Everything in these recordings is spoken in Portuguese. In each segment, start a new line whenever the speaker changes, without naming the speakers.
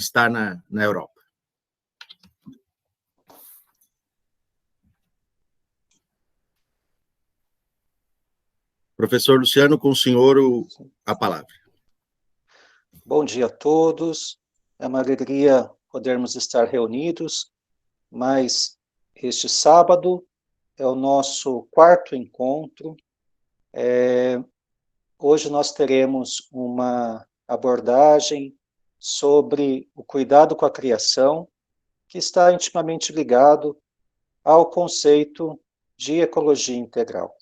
está na Europa. Professor Luciano, com o senhor a palavra.
Bom dia a todos. É uma alegria podermos estar reunidos, mas este sábado é o nosso quarto encontro. Hoje nós teremos uma abordagem sobre o cuidado com a criação, que está intimamente ligado ao conceito de ecologia integral.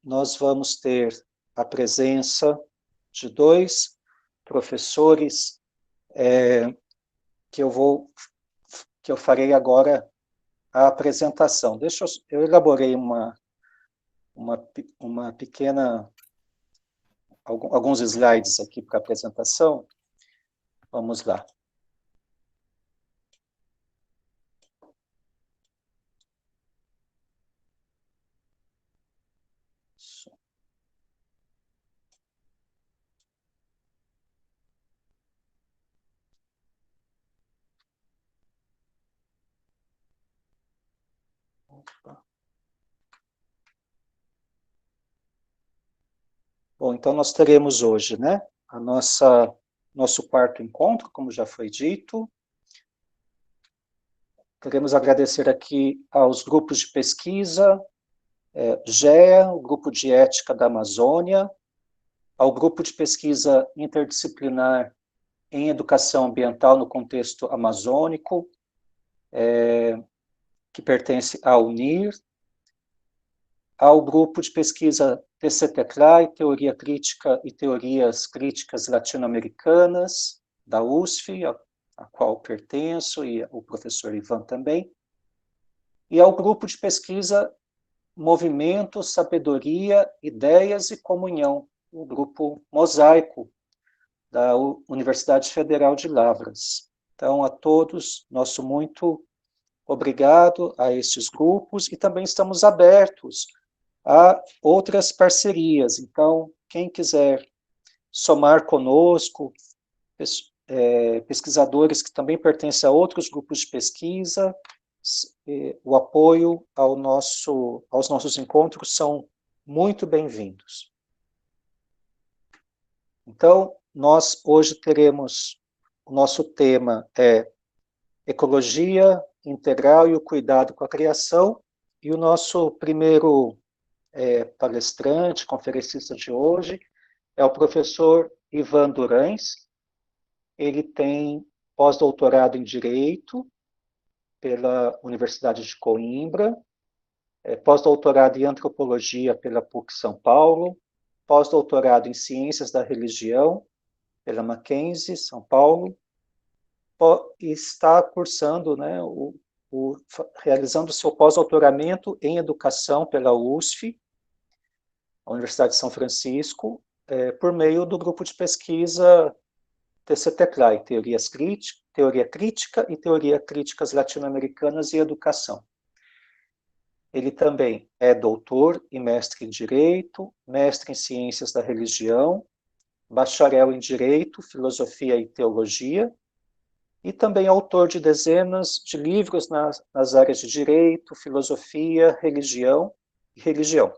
Nós vamos ter a presença de dois professores que eu farei agora a apresentação. Eu elaborei uma pequena, alguns slides aqui para a apresentação. Vamos lá. Bom, então nós teremos hoje, né, nosso quarto encontro, como já foi dito. Queremos agradecer aqui aos grupos de pesquisa, GEA, o Grupo de Ética da Amazônia, ao Grupo de Pesquisa Interdisciplinar em Educação Ambiental no Contexto Amazônico, que pertence à UNIR, ao Grupo de Pesquisa TCTECLAI, Teoria Crítica e Teorias Críticas Latino-Americanas, da USF, a qual pertenço, e o professor Ivan também, e ao Grupo de Pesquisa Movimento, Sabedoria, Ideias e Comunhão, o Grupo Mosaico, da Universidade Federal de Lavras. Então, a todos, nosso muito obrigado a estes grupos, e também estamos abertos a outras parcerias. Então, quem quiser somar conosco, pesquisadores que também pertencem a outros grupos de pesquisa, o apoio aos nossos encontros são muito bem-vindos. Então, nós hoje teremos, o nosso tema é Ecologia Integral e o Cuidado com a Criação, e o nosso primeiro palestrante, conferencista de hoje, é o professor Ivan Durães. Ele tem pós-doutorado em Direito pela Universidade de Coimbra, pós-doutorado em Antropologia pela PUC São Paulo, pós-doutorado em Ciências da Religião pela Mackenzie, São Paulo, e está cursando, né, realizando seu pós-doutoramento em Educação pela USF, a Universidade de São Francisco, por meio do grupo de pesquisa TCTECLAI, Teoria Crítica e Teoria Críticas Latino-Americanas e Educação. Ele também é doutor e mestre em Direito, mestre em Ciências da Religião, bacharel em Direito, Filosofia e Teologia, e também autor de dezenas de livros nas áreas de Direito, Filosofia, Religião e Religião.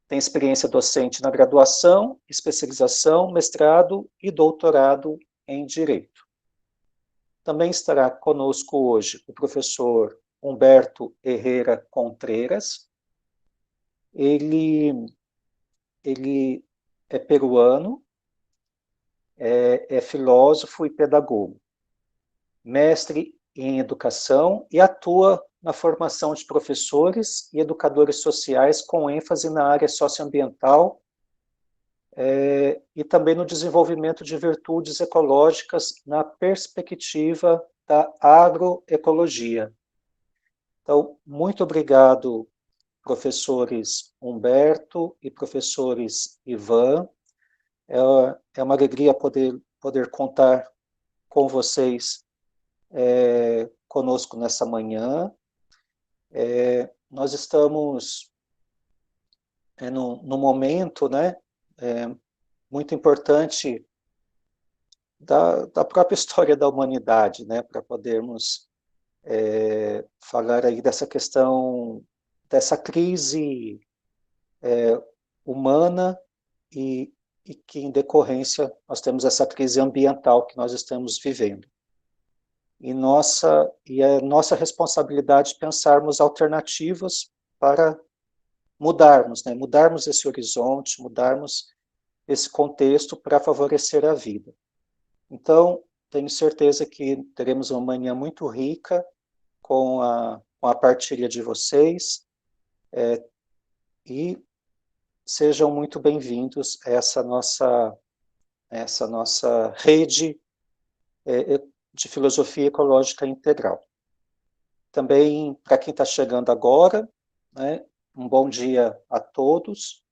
Tem experiência docente na graduação, especialização, mestrado e doutorado em Direito. Também estará conosco hoje o professor Humberto Herrera Contreras. Ele é peruano, é filósofo e pedagogo, mestre em educação e atua na formação de professores e educadores sociais com ênfase na área socioambiental e também no desenvolvimento de virtudes ecológicas na perspectiva da agroecologia. Então, muito obrigado, professores Humberto e professores Ivan. É uma alegria poder contar com vocês conosco nessa manhã. Nós estamos num momento, né, muito importante da própria história da humanidade, né, para podermos falar aí dessa questão, dessa crise humana e que, em decorrência, nós temos essa crise ambiental que nós estamos vivendo. E é nossa responsabilidade pensarmos alternativas para mudarmos, né? Mudarmos esse horizonte, mudarmos esse contexto para favorecer a vida. Então, tenho certeza que teremos uma manhã muito rica com a partilha de vocês, e sejam muito bem-vindos a essa nossa rede de filosofia ecológica integral. Também, para quem está chegando agora, né, um bom dia a todos.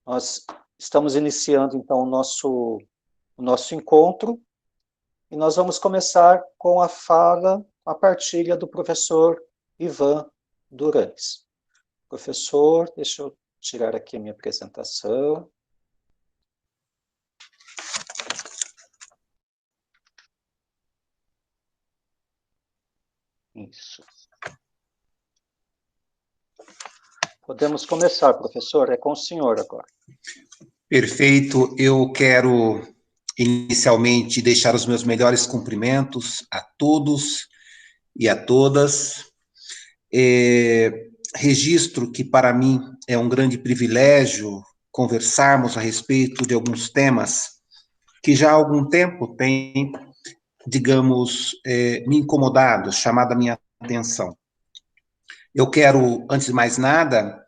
Nós estamos iniciando, então, o nosso encontro, e nós vamos começar com a fala, a partilha do professor Ivan Durães. Professor, deixa eu tirar aqui a minha apresentação. Isso. Podemos começar, professor, é com o senhor agora.
Perfeito, eu quero inicialmente deixar os meus melhores cumprimentos a todos e a todas. Registro que para mim é um grande privilégio conversarmos a respeito de alguns temas que já há algum tempo têm, digamos, me incomodado, chamado a minha atenção. Eu quero, antes de mais nada,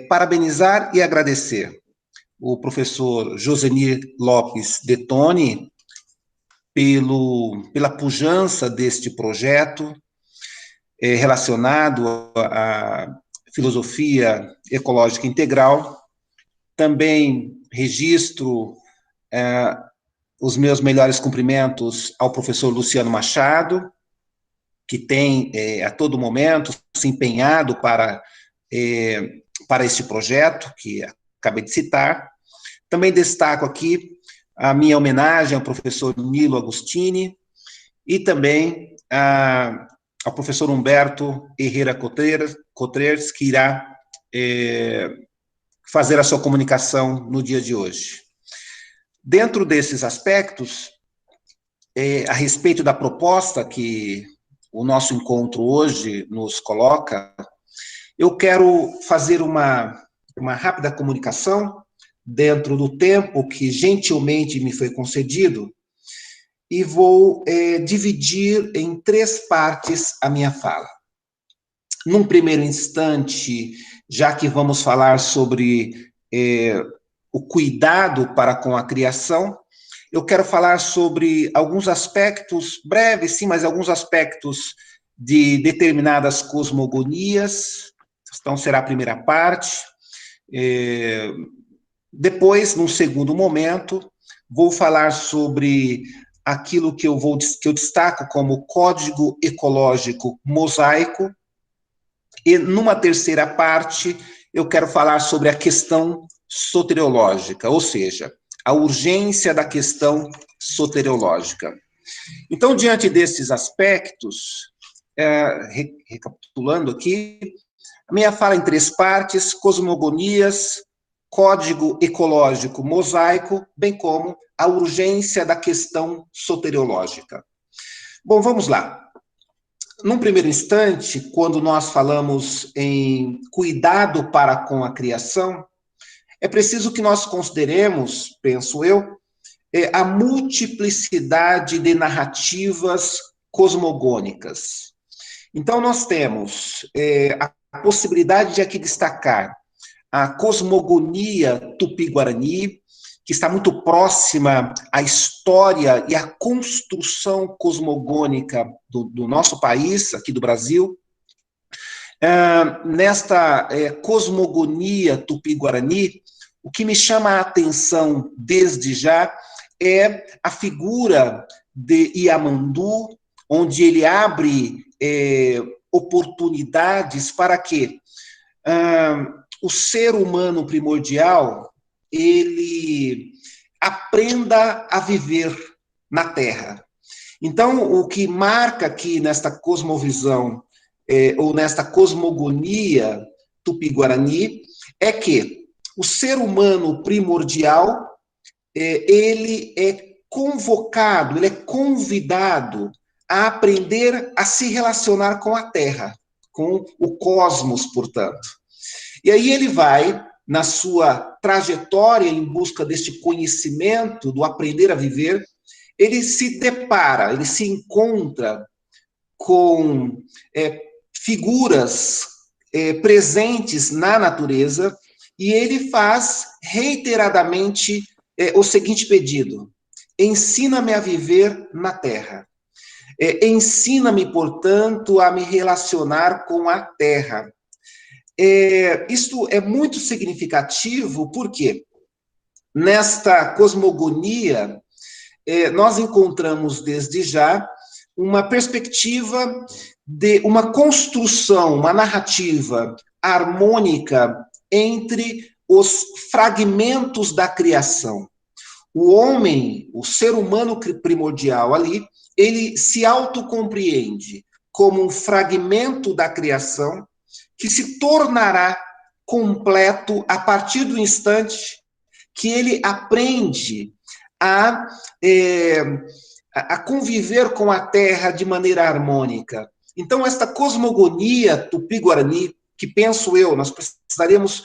parabenizar e agradecer o professor Josenir Lopes Detoni pela pujança deste projeto relacionado à filosofia ecológica integral. Também registro os meus melhores cumprimentos ao professor Luciano Machado, que tem a todo momento se empenhado para este projeto que acabei de citar. Também destaco aqui a minha homenagem ao professor Nilo Agostini e também ao professor Humberto Herrera Cotrers, que irá fazer a sua comunicação no dia de hoje. Dentro desses aspectos, a respeito da proposta que o nosso encontro hoje nos coloca, eu quero fazer uma rápida comunicação dentro do tempo que gentilmente me foi concedido e vou dividir em 3 partes a minha fala. Num primeiro instante, já que vamos falar sobre o cuidado para com a criação, eu quero falar sobre alguns aspectos, breves sim, mas alguns aspectos de determinadas cosmogonias. Então, será a primeira parte. Depois, num segundo momento, vou falar sobre aquilo que eu destaco como código ecológico mosaico. E, numa terceira parte, eu quero falar sobre a questão soteriológica, ou seja, a urgência da questão soteriológica. Então, diante desses aspectos, recapitulando aqui, a minha fala em 3 partes: cosmogonias, código ecológico mosaico, bem como a urgência da questão soteriológica. Bom, vamos lá. Num primeiro instante, quando nós falamos em cuidado para com a criação, é preciso que nós consideremos, penso eu, a multiplicidade de narrativas cosmogônicas. Então, nós temos a possibilidade de aqui destacar a cosmogonia tupi-guarani, que está muito próxima à história e à construção cosmogônica do nosso país, aqui do Brasil. Nesta cosmogonia tupi-guarani, o que me chama a atenção desde já é a figura de Yamandu, onde ele abre oportunidades para que o ser humano primordial ele aprenda a viver na Terra. Então, o que marca aqui nesta cosmovisão, ou nesta cosmogonia tupi-guarani, é que o ser humano primordial, ele é convocado, ele é convidado a aprender a se relacionar com a Terra, com o cosmos, portanto. E aí ele vai, na sua trajetória em busca deste conhecimento, do aprender a viver, ele se depara, ele se encontra com figuras presentes na natureza, e ele faz reiteradamente o seguinte pedido: ensina-me a viver na Terra. Ensina-me, portanto, a me relacionar com a Terra. Isto é muito significativo, porque nesta cosmogonia nós encontramos desde já uma perspectiva de uma construção, uma narrativa harmônica entre os fragmentos da criação. O homem, o ser humano primordial ali, ele se autocompreende como um fragmento da criação que se tornará completo a partir do instante que ele aprende a conviver com a Terra de maneira harmônica. Então, esta cosmogonia tupi-guarani, que penso eu, nós precisaríamos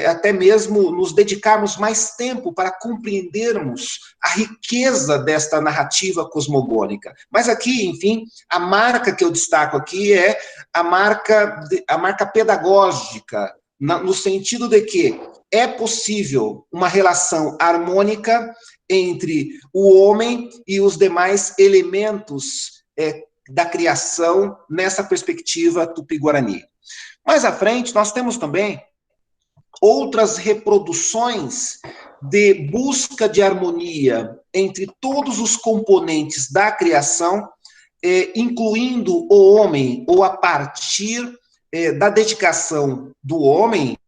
até mesmo nos dedicarmos mais tempo para compreendermos a riqueza desta narrativa cosmogônica. Mas aqui, enfim, a marca que eu destaco aqui é a marca pedagógica, no sentido de que é possível uma relação harmônica entre o homem e os demais elementos da criação nessa perspectiva tupi-guarani. Mais à frente, nós temos também outras reproduções de busca de harmonia entre todos os componentes da criação, incluindo o homem, ou a partir da dedicação do homem,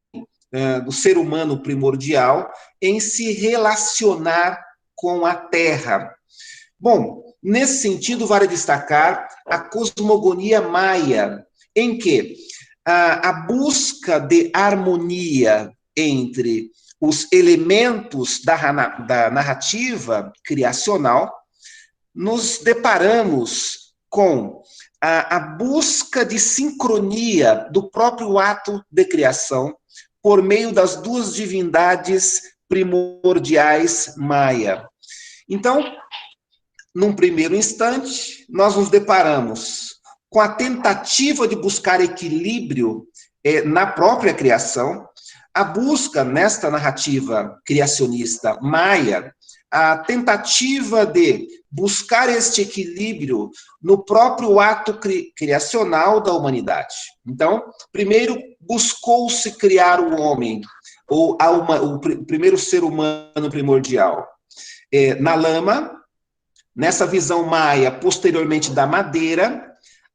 do ser humano primordial, em se relacionar com a Terra. Bom, nesse sentido, vale destacar a cosmogonia maia, em que a busca de harmonia entre os elementos da narrativa criacional, nos deparamos com a busca de sincronia do próprio ato de criação por meio das duas divindades primordiais maia. Então, num primeiro instante, nós nos deparamos com a tentativa de buscar equilíbrio na própria criação, a busca nesta narrativa criacionista maia, a tentativa de buscar este equilíbrio no próprio ato criacional da humanidade. Então, primeiro buscou-se criar o homem, ou o primeiro ser humano primordial, na lama, nessa visão maia, posteriormente da madeira,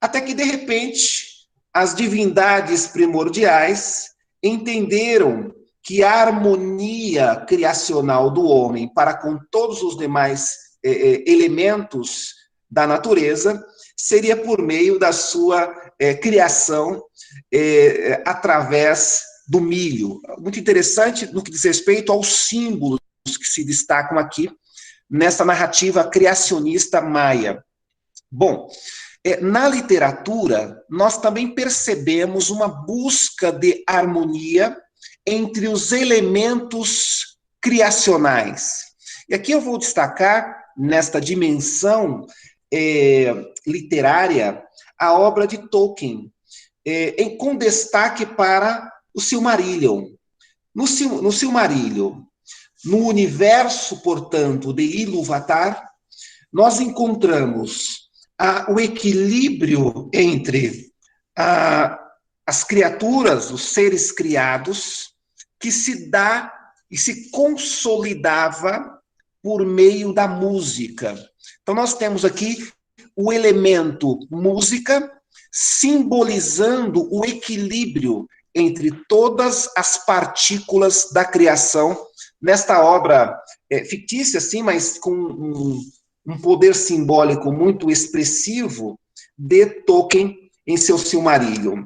até que, de repente, as divindades primordiais entenderam que a harmonia criacional do homem para com todos os demais elementos da natureza seria por meio da sua criação através do milho. Muito interessante no que diz respeito aos símbolos que se destacam aqui nessa narrativa criacionista maia. Bom, na literatura, nós também percebemos uma busca de harmonia entre os elementos criacionais. E aqui eu vou destacar, nesta dimensão literária, a obra de Tolkien, com destaque para o Silmarillion. No Silmarillion, no universo, portanto, de Ilúvatar, nós encontramos o equilíbrio entre as criaturas, os seres criados, que se dá e se consolidava por meio da música. Então, nós temos aqui o elemento música, simbolizando o equilíbrio entre todas as partículas da criação, nesta obra fictícia, sim, mas com um poder simbólico muito expressivo de Tolkien em seu Silmarillion.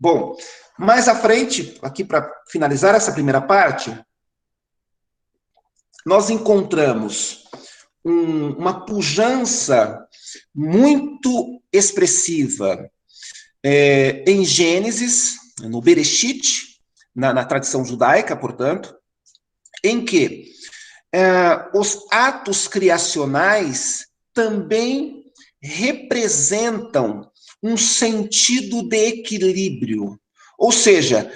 Bom, mais à frente, aqui para finalizar essa primeira parte, nós encontramos uma pujança muito expressiva em Gênesis, no Bereshit, na tradição judaica, portanto, em que os atos criacionais também representam um sentido de equilíbrio. Ou seja,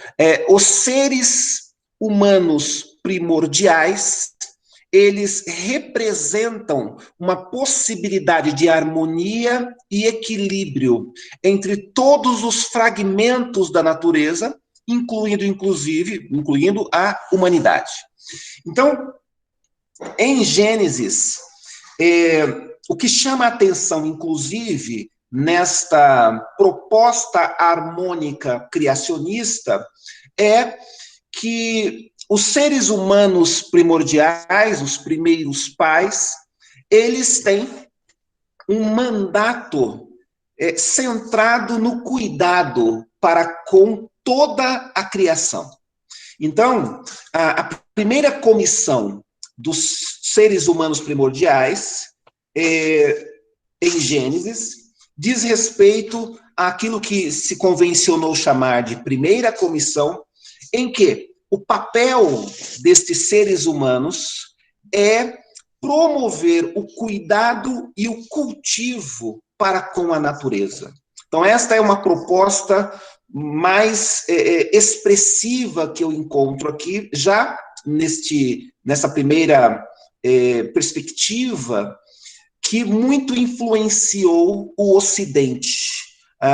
os seres humanos primordiais, eles representam uma possibilidade de harmonia e equilíbrio entre todos os fragmentos da natureza, incluindo a humanidade. Então, em Gênesis, o que chama a atenção, inclusive, nesta proposta harmônica criacionista, é que os seres humanos primordiais, os primeiros pais, eles têm um mandato centrado no cuidado para com toda a criação. Então, a primeira comissão dos seres humanos primordiais, em Gênesis, diz respeito àquilo que se convencionou chamar de primeira comissão, em que o papel destes seres humanos é promover o cuidado e o cultivo para com a natureza. Então, esta é uma proposta mais expressiva que eu encontro aqui, já nessa primeira perspectiva, que muito influenciou o Ocidente.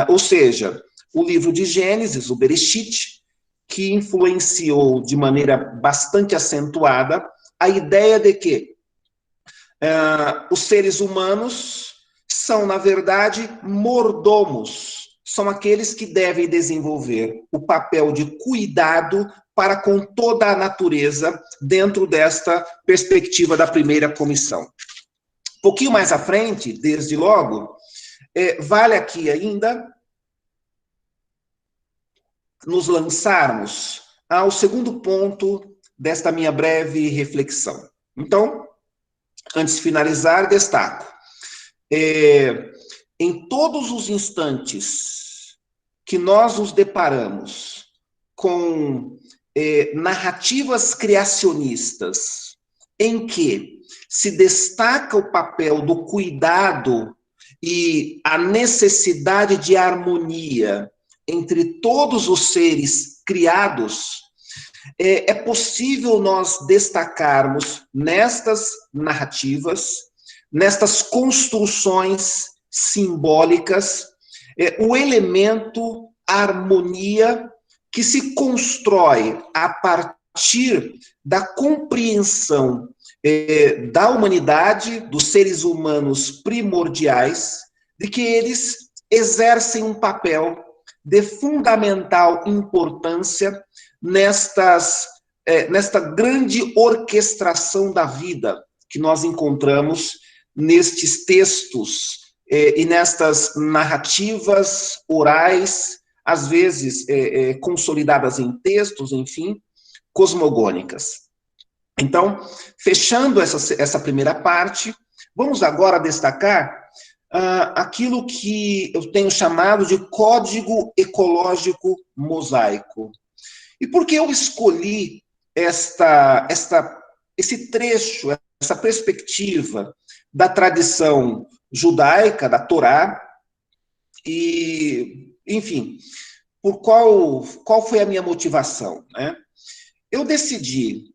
Ou seja, o livro de Gênesis, o Bereshit, que influenciou de maneira bastante acentuada a ideia de que os seres humanos são, na verdade, mordomos, são aqueles que devem desenvolver o papel de cuidado para com toda a natureza dentro desta perspectiva da primeira comissão. Um pouquinho mais à frente, desde logo, vale aqui ainda nos lançarmos ao segundo ponto desta minha breve reflexão. Então, antes de finalizar, destaco, em todos os instantes que nós nos deparamos com narrativas criacionistas em que se destaca o papel do cuidado e a necessidade de harmonia entre todos os seres criados, é possível nós destacarmos nestas narrativas, nestas construções simbólicas, o elemento harmonia que se constrói a partir da compreensão da humanidade, dos seres humanos primordiais, de que eles exercem um papel de fundamental importância nesta grande orquestração da vida que nós encontramos nestes textos e nestas narrativas orais, às vezes consolidadas em textos, enfim, cosmogônicas. Então, fechando essa primeira parte, vamos agora destacar aquilo que eu tenho chamado de código ecológico mosaico. E por que eu escolhi esse trecho, essa perspectiva da tradição judaica, da Torá, e, enfim, qual foi a minha motivação, né? Eu decidi,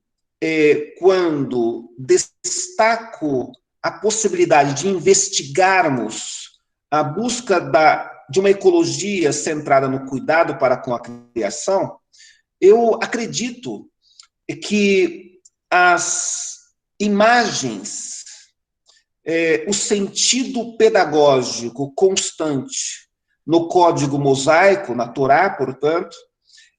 quando destaco a possibilidade de investigarmos a busca de uma ecologia centrada no cuidado para com a criação, eu acredito que as imagens, o sentido pedagógico constante no código mosaico, na Torá, portanto,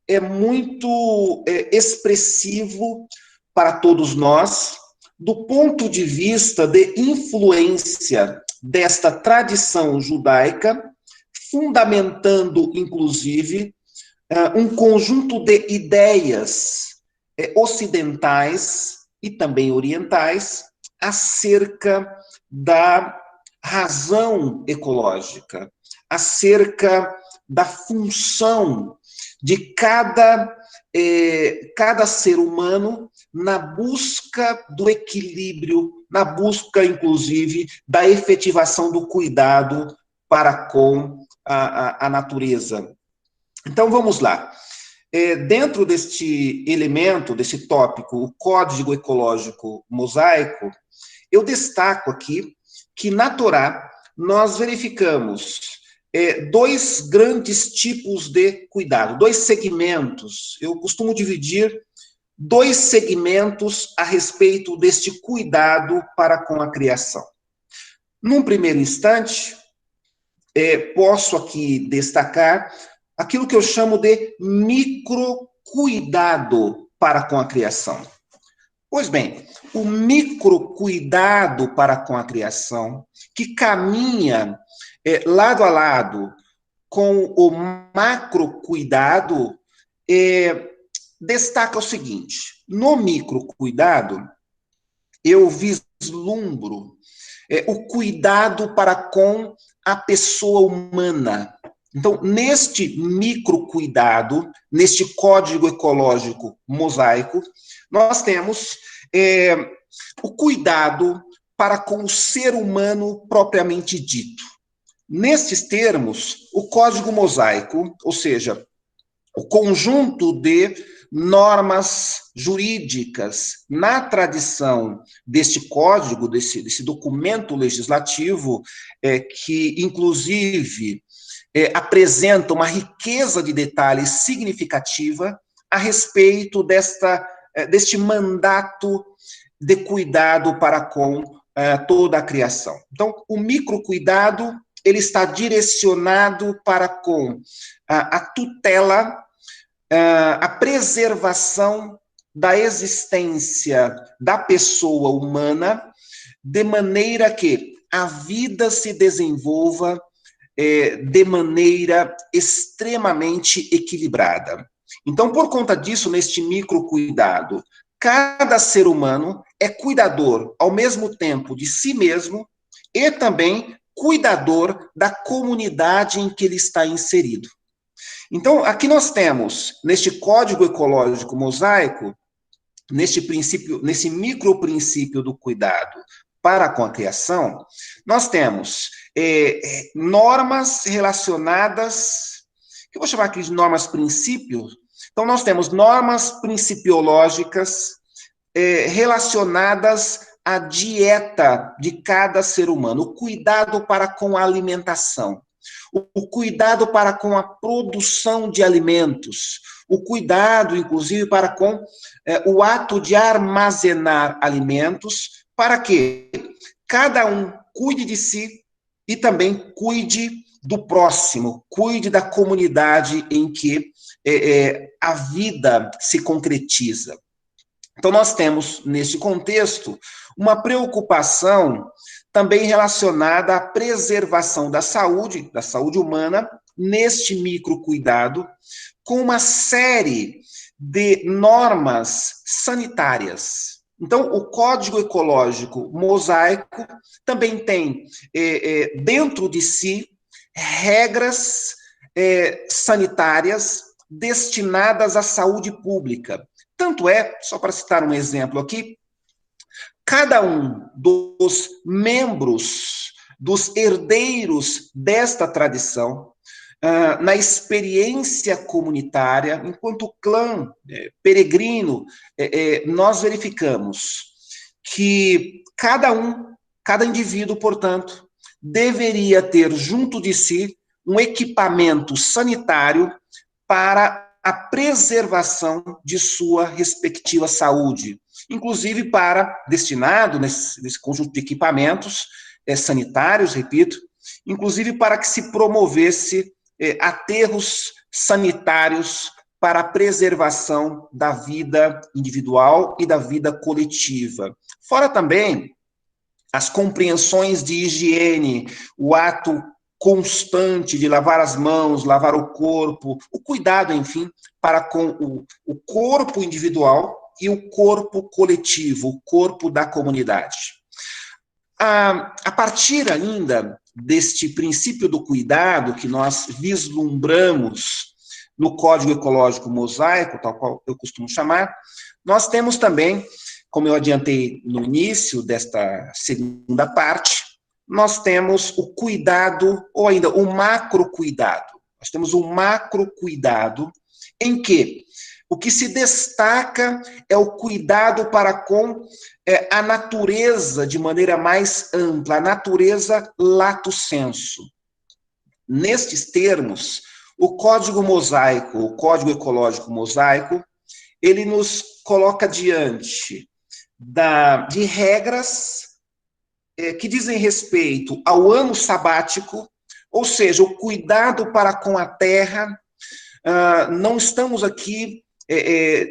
é muito expressivo para todos nós, do ponto de vista de influência desta tradição judaica, fundamentando, inclusive, um conjunto de ideias ocidentais e também orientais acerca da razão ecológica, acerca da função de cada ser humano na busca do equilíbrio, na busca, inclusive, da efetivação do cuidado para com a natureza. Então, vamos lá. Dentro deste elemento, desse tópico, o Código Ecológico Mosaico, eu destaco aqui que na Torá nós verificamos dois grandes tipos de cuidado, dois segmentos. Eu costumo dividir dois segmentos a respeito deste cuidado para com a criação. Num primeiro instante, posso aqui destacar aquilo que eu chamo de microcuidado para com a criação. Pois bem, o microcuidado para com a criação, que caminha lado a lado com o macrocuidado, destaca o seguinte: no microcuidado, eu vislumbro o cuidado para com a pessoa humana. Então, neste microcuidado, neste Código Ecológico Mosaico, nós temos o cuidado para com o ser humano propriamente dito. Nestes termos, o Código Mosaico, ou seja, o conjunto de normas jurídicas na tradição deste código, desse documento legislativo, que, inclusive, apresenta uma riqueza de detalhes significativa a respeito deste mandato de cuidado para com toda a criação. Então, o microcuidado, ele está direcionado para com a tutela, a preservação da existência da pessoa humana, de maneira que a vida se desenvolva de maneira extremamente equilibrada. Então, por conta disso, neste microcuidado, cada ser humano é cuidador, ao mesmo tempo, de si mesmo e também cuidador da comunidade em que ele está inserido. Então, aqui nós temos, neste Código Ecológico Mosaico, neste princípio, nesse microprincípio do cuidado para com a criação, nós temos normas relacionadas, que eu vou chamar aqui de normas princípios. Então, nós temos normas principiológicas relacionadas à dieta de cada ser humano, o cuidado para com a alimentação, o cuidado para com a produção de alimentos, o cuidado, inclusive, para com o ato de armazenar alimentos, para que cada um cuide de si e também cuide do próximo, cuide da comunidade em que a vida se concretiza. Então, nós temos, neste contexto, uma preocupação também relacionada à preservação da saúde humana, neste microcuidado, com uma série de normas sanitárias. Então, o Código Ecológico Mosaico também tem, dentro de si, regras sanitárias destinadas à saúde pública. Tanto é, só para citar um exemplo aqui, cada um dos membros, dos herdeiros desta tradição, na experiência comunitária, enquanto clã peregrino, nós verificamos que cada indivíduo, portanto, deveria ter junto de si um equipamento sanitário para a preservação de sua respectiva saúde, inclusive destinado nesse conjunto de equipamentos sanitários, repito, inclusive para que se promovesse aterros sanitários para a preservação da vida individual e da vida coletiva, Fora também as compreensões de higiene, o ato constante de lavar as mãos, lavar o corpo, o cuidado, enfim, para com o corpo individual e o corpo coletivo, o corpo da comunidade. A partir ainda deste princípio do cuidado que nós vislumbramos no Código Ecológico Mosaico, tal qual eu costumo chamar, nós temos também, como eu adiantei no início desta segunda parte, nós temos o cuidado, ou ainda o macrocuidado. Nós temos o macrocuidado, em que o que se destaca é o cuidado para com a natureza de maneira mais ampla, a natureza lato sensu. Nestes termos, o Código Mosaico, o Código Ecológico Mosaico, ele nos coloca diante de regras que dizem respeito ao ano sabático, ou seja, o cuidado para com a terra. Não estamos aqui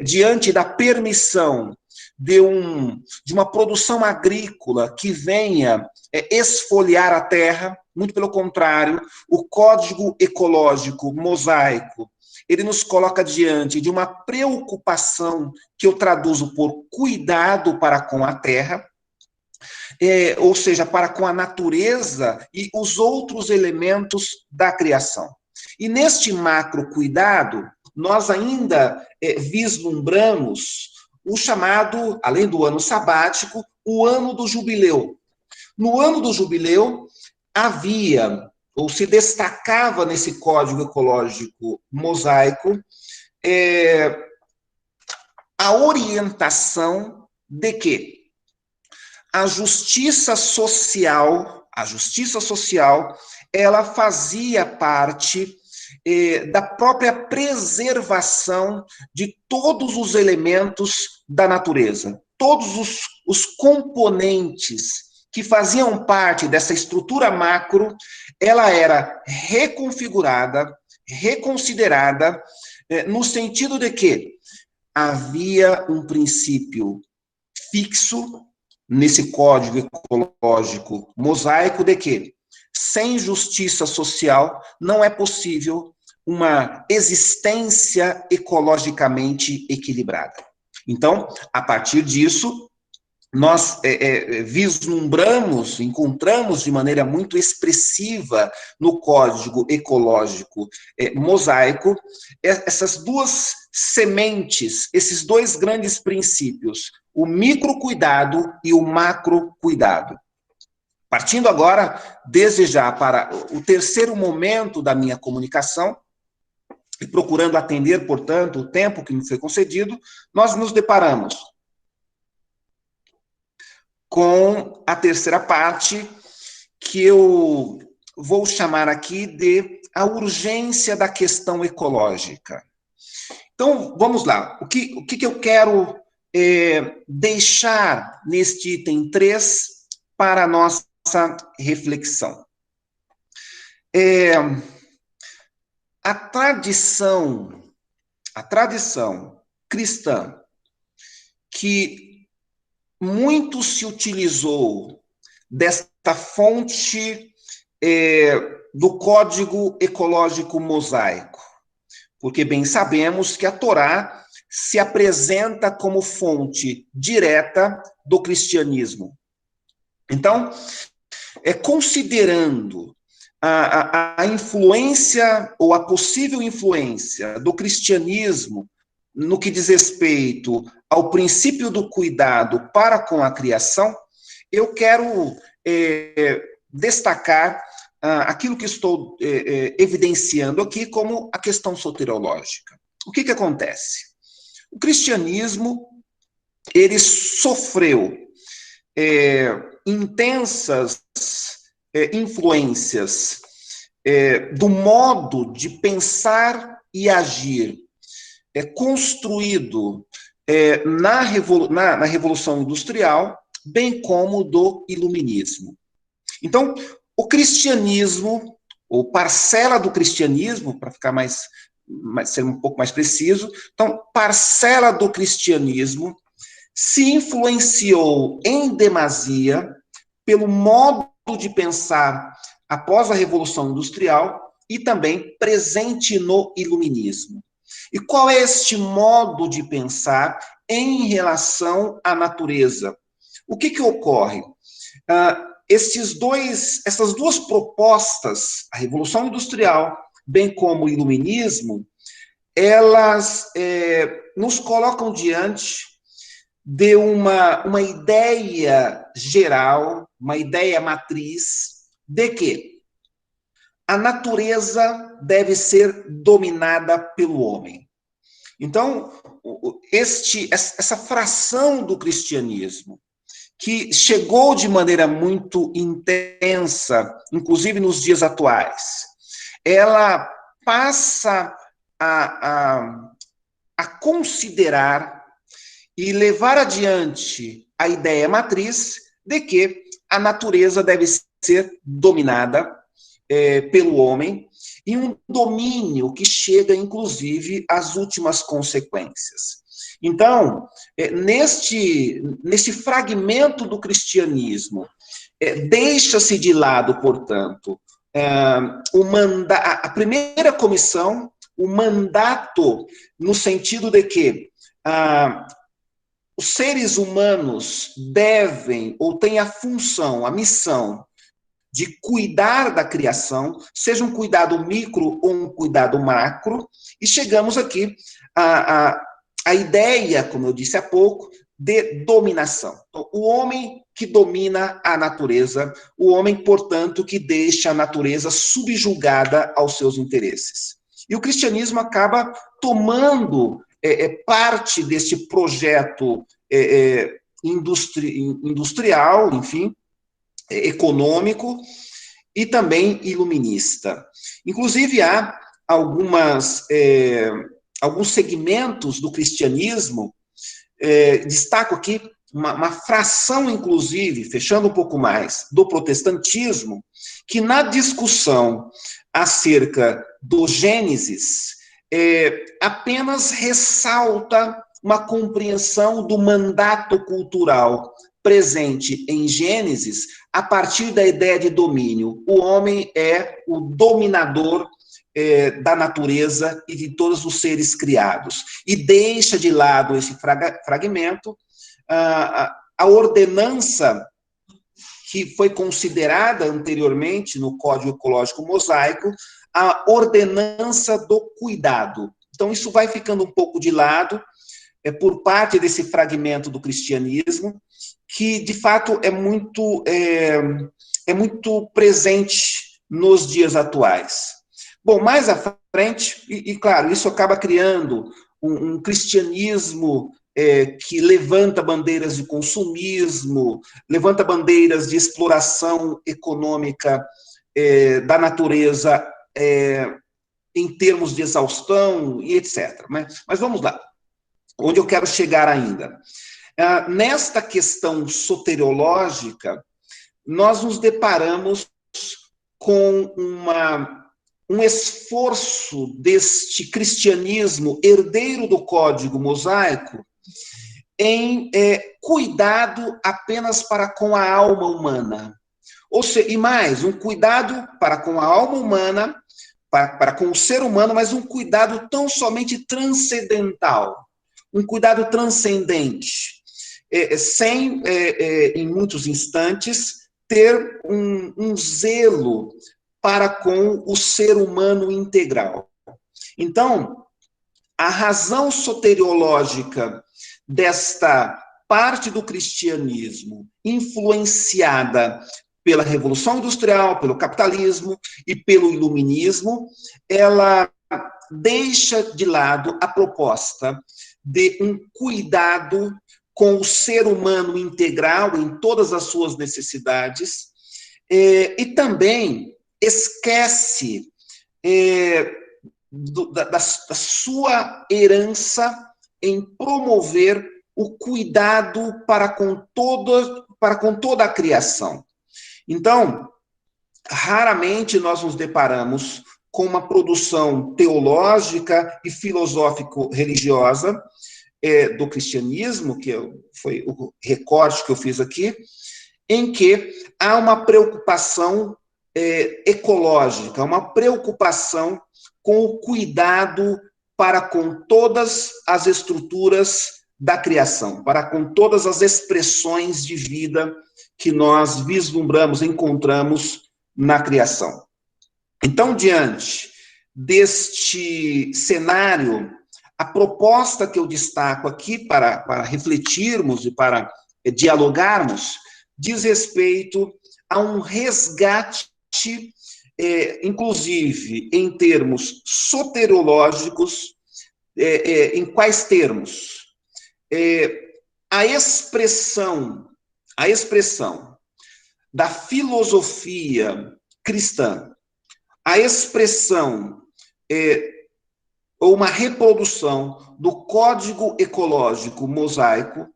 diante da permissão de uma produção agrícola que venha esfoliar a terra, muito pelo contrário, o Código Ecológico Mosaico, ele nos coloca diante de uma preocupação que eu traduzo por cuidado para com a terra, ou seja, para com a natureza e os outros elementos da criação. E neste macro cuidado, nós ainda vislumbramos o chamado, além do ano sabático, o ano do jubileu. No ano do jubileu, havia, ou se destacava nesse Código Ecológico Mosaico, a orientação de que a justiça social, ela fazia parte da própria preservação de todos os elementos da natureza. Todos os componentes que faziam parte dessa estrutura macro, ela era reconfigurada, reconsiderada, no sentido de que havia um princípio fixo nesse Código Ecológico Mosaico de que, sem justiça social, não é possível uma existência ecologicamente equilibrada. Então, a partir disso, nós vislumbramos, encontramos de maneira muito expressiva no Código Ecológico Mosaico essas duas sementes, esses dois grandes princípios, o microcuidado e o macrocuidado. Partindo agora, desde já, para o terceiro momento da minha comunicação, e procurando atender, portanto, o tempo que me foi concedido, nós nos deparamos com a terceira parte, que eu vou chamar aqui de a urgência da questão ecológica. Então, vamos lá. O que eu quero deixar neste item 3 para a nossa reflexão? A tradição cristã, que muito se utilizou desta fonte do Código Ecológico Mosaico, porque bem sabemos que a Torá se apresenta como fonte direta do cristianismo. Então, considerando a influência ou a possível influência do cristianismo no que diz respeito ao princípio do cuidado para com a criação, eu quero destacar aquilo que estou evidenciando aqui como a questão soteriológica. O que acontece? O cristianismo, ele sofreu intensas influências do modo de pensar e agir construído na Revolução Industrial, bem como do Iluminismo. Então, o cristianismo, ou parcela do cristianismo, para ficar ser um pouco mais preciso, então, parcela do cristianismo se influenciou em demasia pelo modo de pensar após a Revolução Industrial e também presente no Iluminismo. E qual é este modo de pensar em relação à natureza? O que ocorre? Essas duas propostas, a Revolução Industrial, bem como o Iluminismo, elas nos colocam diante de uma ideia geral, uma ideia matriz, de que a natureza deve ser dominada pelo homem. Então, essa fração do cristianismo, que chegou de maneira muito intensa, inclusive nos dias atuais, ela passa a considerar e levar adiante a ideia matriz de que a natureza deve ser dominada pelo homem, e um domínio que chega, inclusive, às últimas consequências. Então, neste fragmento do cristianismo, deixa-se de lado, portanto, a primeira comissão, o mandato, no sentido de que os seres humanos devem, ou têm a função, a missão, de cuidar da criação, seja um cuidado micro ou um cuidado macro, e chegamos aqui a ideia, como eu disse há pouco, de dominação. Então, o homem que domina a natureza, o homem, portanto, que deixa a natureza subjugada aos seus interesses. E o cristianismo acaba tomando parte desse projeto industrial, enfim, econômico e também iluminista. Inclusive, há alguns segmentos do cristianismo, destaco aqui uma fração, inclusive, fechando um pouco mais, do protestantismo, que na discussão acerca do Gênesis, apenas ressalta uma compreensão do mandato cultural presente em Gênesis a partir da ideia de domínio. O homem é o dominador da natureza e de todos os seres criados. E deixa de lado esse fragmento a ordenança que foi considerada anteriormente no Código Ecológico Mosaico, a ordenança do cuidado. Então, isso vai ficando um pouco de lado por parte desse fragmento do cristianismo, que, de fato, é muito presente nos dias atuais. Bom, mais à frente, e claro, isso acaba criando um cristianismo que levanta bandeiras de consumismo, levanta bandeiras de exploração econômica da natureza em termos de exaustão e etc. Mas vamos lá, onde eu quero chegar ainda. Nesta questão soteriológica, nós nos deparamos com um esforço deste cristianismo herdeiro do Código Mosaico em cuidado apenas para com a alma humana. E mais, um cuidado para com a alma humana, para com o ser humano, mas um cuidado tão somente transcendental, um cuidado transcendente, sem, em muitos instantes, ter um zelo para com o ser humano integral. Então, a razão soteriológica desta parte do cristianismo, influenciada pela Revolução Industrial, pelo capitalismo e pelo iluminismo, ela deixa de lado a proposta de um cuidado com o ser humano integral em todas as suas necessidades, e também esquece da sua herança em promover o cuidado para com toda a criação. Então, raramente nós nos deparamos com uma produção teológica e filosófico-religiosa do cristianismo, que foi o recorte que eu fiz aqui, em que há uma preocupação ecológica, uma preocupação com o cuidado para com todas as estruturas da criação, para com todas as expressões de vida que nós vislumbramos, encontramos na criação. Então, diante deste cenário, a proposta que eu destaco aqui para refletirmos e para dialogarmos diz respeito a um resgate, inclusive em termos soteriológicos. Em quais termos? A expressão da filosofia cristã, a expressão ou uma reprodução do código ecológico mosaico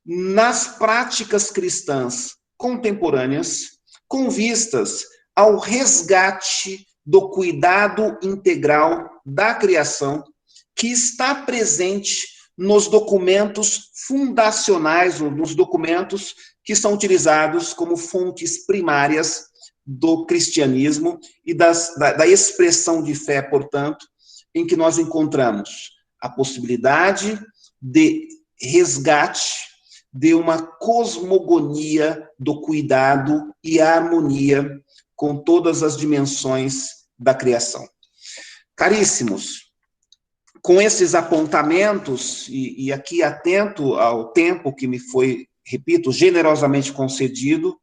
nas práticas cristãs contemporâneas, com vistas ao resgate do cuidado integral da criação, que está presente nos documentos fundacionais, nos documentos que são utilizados como fontes primárias do cristianismo e da expressão de fé, portanto, em que nós encontramos a possibilidade de resgate de uma cosmogonia do cuidado e harmonia com todas as dimensões da criação. Caríssimos, com esses apontamentos, e aqui atento ao tempo que me foi, repito, generosamente concedido,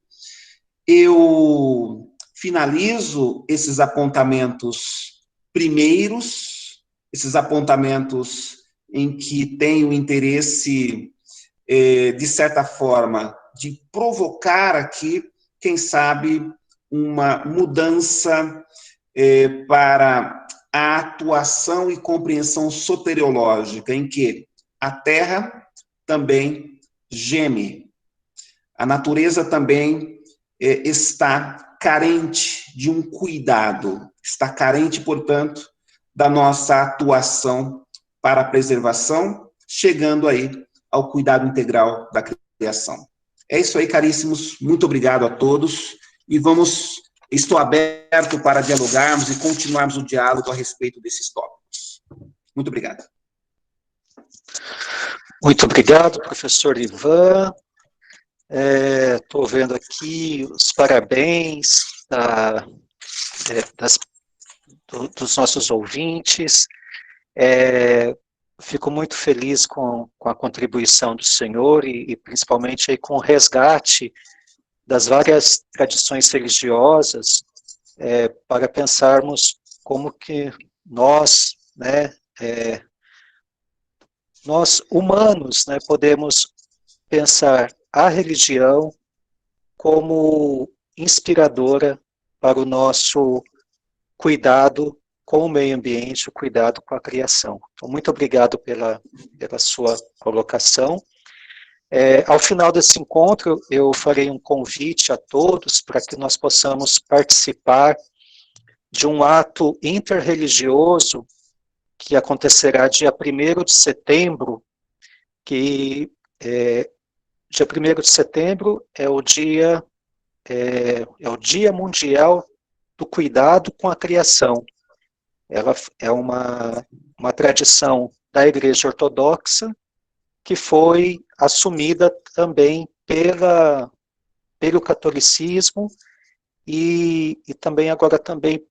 eu finalizo esses apontamentos primeiros, esses apontamentos em que tenho interesse, de certa forma, de provocar aqui, quem sabe, uma mudança para a atuação e compreensão soteriológica, em que a Terra também geme, a natureza também está carente de um cuidado, está carente, portanto, da nossa atuação para a preservação, chegando aí ao cuidado integral da criação. É isso aí, caríssimos, muito obrigado a todos, e estou aberto para dialogarmos e continuarmos o diálogo a respeito desses tópicos. Muito obrigado.
Muito obrigado, professor Ivan. Estou vendo aqui os parabéns dos nossos ouvintes. Fico muito feliz com a contribuição do senhor e principalmente aí com o resgate das várias tradições religiosas para pensarmos como que nós, nós humanos, podemos pensar a religião como inspiradora para o nosso cuidado com o meio ambiente, o cuidado com a criação. Então, muito obrigado pela sua colocação. Ao final desse encontro, eu farei um convite a todos para que nós possamos participar de um ato interreligioso que acontecerá dia 1º de setembro, que dia 1º de setembro é o Dia Mundial do Cuidado com a Criação. Ela é uma tradição da Igreja Ortodoxa que foi assumida também pelo catolicismo e também agora também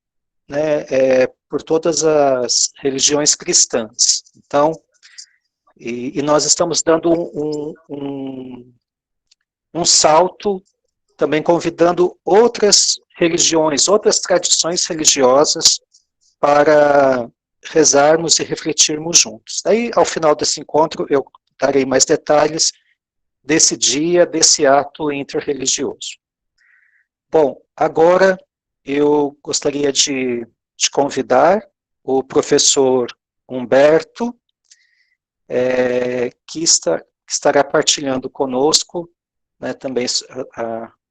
por todas as religiões cristãs. Então, e nós estamos dando um salto, também convidando outras religiões, outras tradições religiosas para rezarmos e refletirmos juntos. Daí, ao final desse encontro, eu darei mais detalhes desse dia, desse ato interreligioso. Bom, agora eu gostaria de convidar o professor Humberto, que estará partilhando conosco também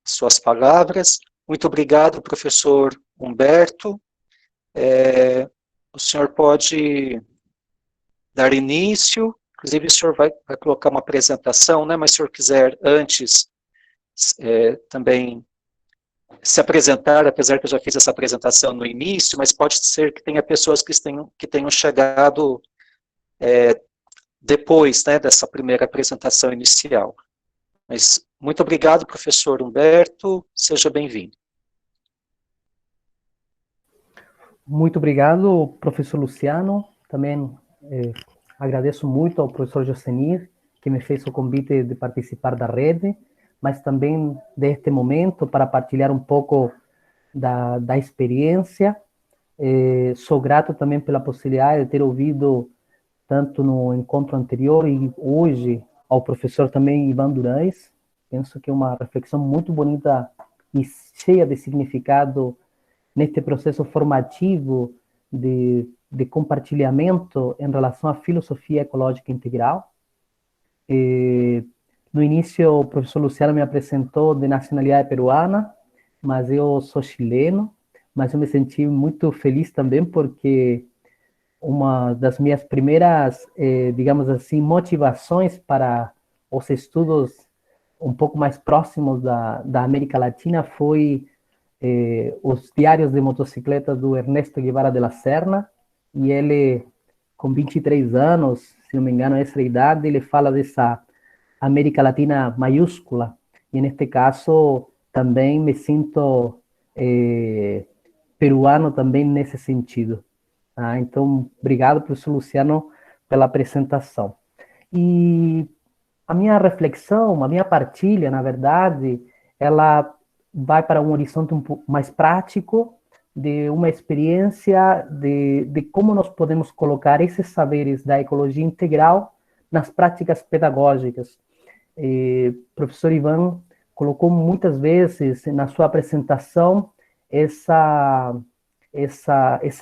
suas palavras. Muito obrigado, professor Humberto. O senhor pode dar início Inclusive, o senhor vai colocar uma apresentação, né? Mas se o senhor quiser antes também se apresentar, apesar que eu já fiz essa apresentação no início, mas pode ser que tenha pessoas que tenham chegado depois, né, dessa primeira apresentação inicial. Mas muito obrigado, professor Humberto, seja bem-vindo.
Muito obrigado, professor Luciano. Também agradeço muito ao professor Josenir, que me fez o convite de participar da rede, mas também deste momento para partilhar um pouco da experiência. Sou grato também pela possibilidade de ter ouvido, tanto no encontro anterior e hoje, ao professor também Ivan Durães. Penso que é uma reflexão muito bonita e cheia de significado neste processo formativo de compartilhamento em relação à filosofia ecológica integral. No início, o professor Luciano me apresentou de nacionalidade peruana, mas eu sou chileno, mas eu me senti muito feliz também porque uma das minhas primeiras, digamos assim, motivações para os estudos um pouco mais próximos da América Latina foi os diários de motocicleta do Ernesto Guevara de la Serna, e ele, com 23 anos, se não me engano, essa idade, ele fala dessa América Latina maiúscula, e neste caso também me sinto peruano também nesse sentido. Então, obrigado, professor Luciano, pela apresentação. E a minha reflexão, a minha partilha, na verdade, ela vai para um horizonte um pouco mais prático, de uma experiência de como nós podemos colocar esses saberes da ecologia integral nas práticas pedagógicas. O professor Ivan colocou muitas vezes na sua apresentação essa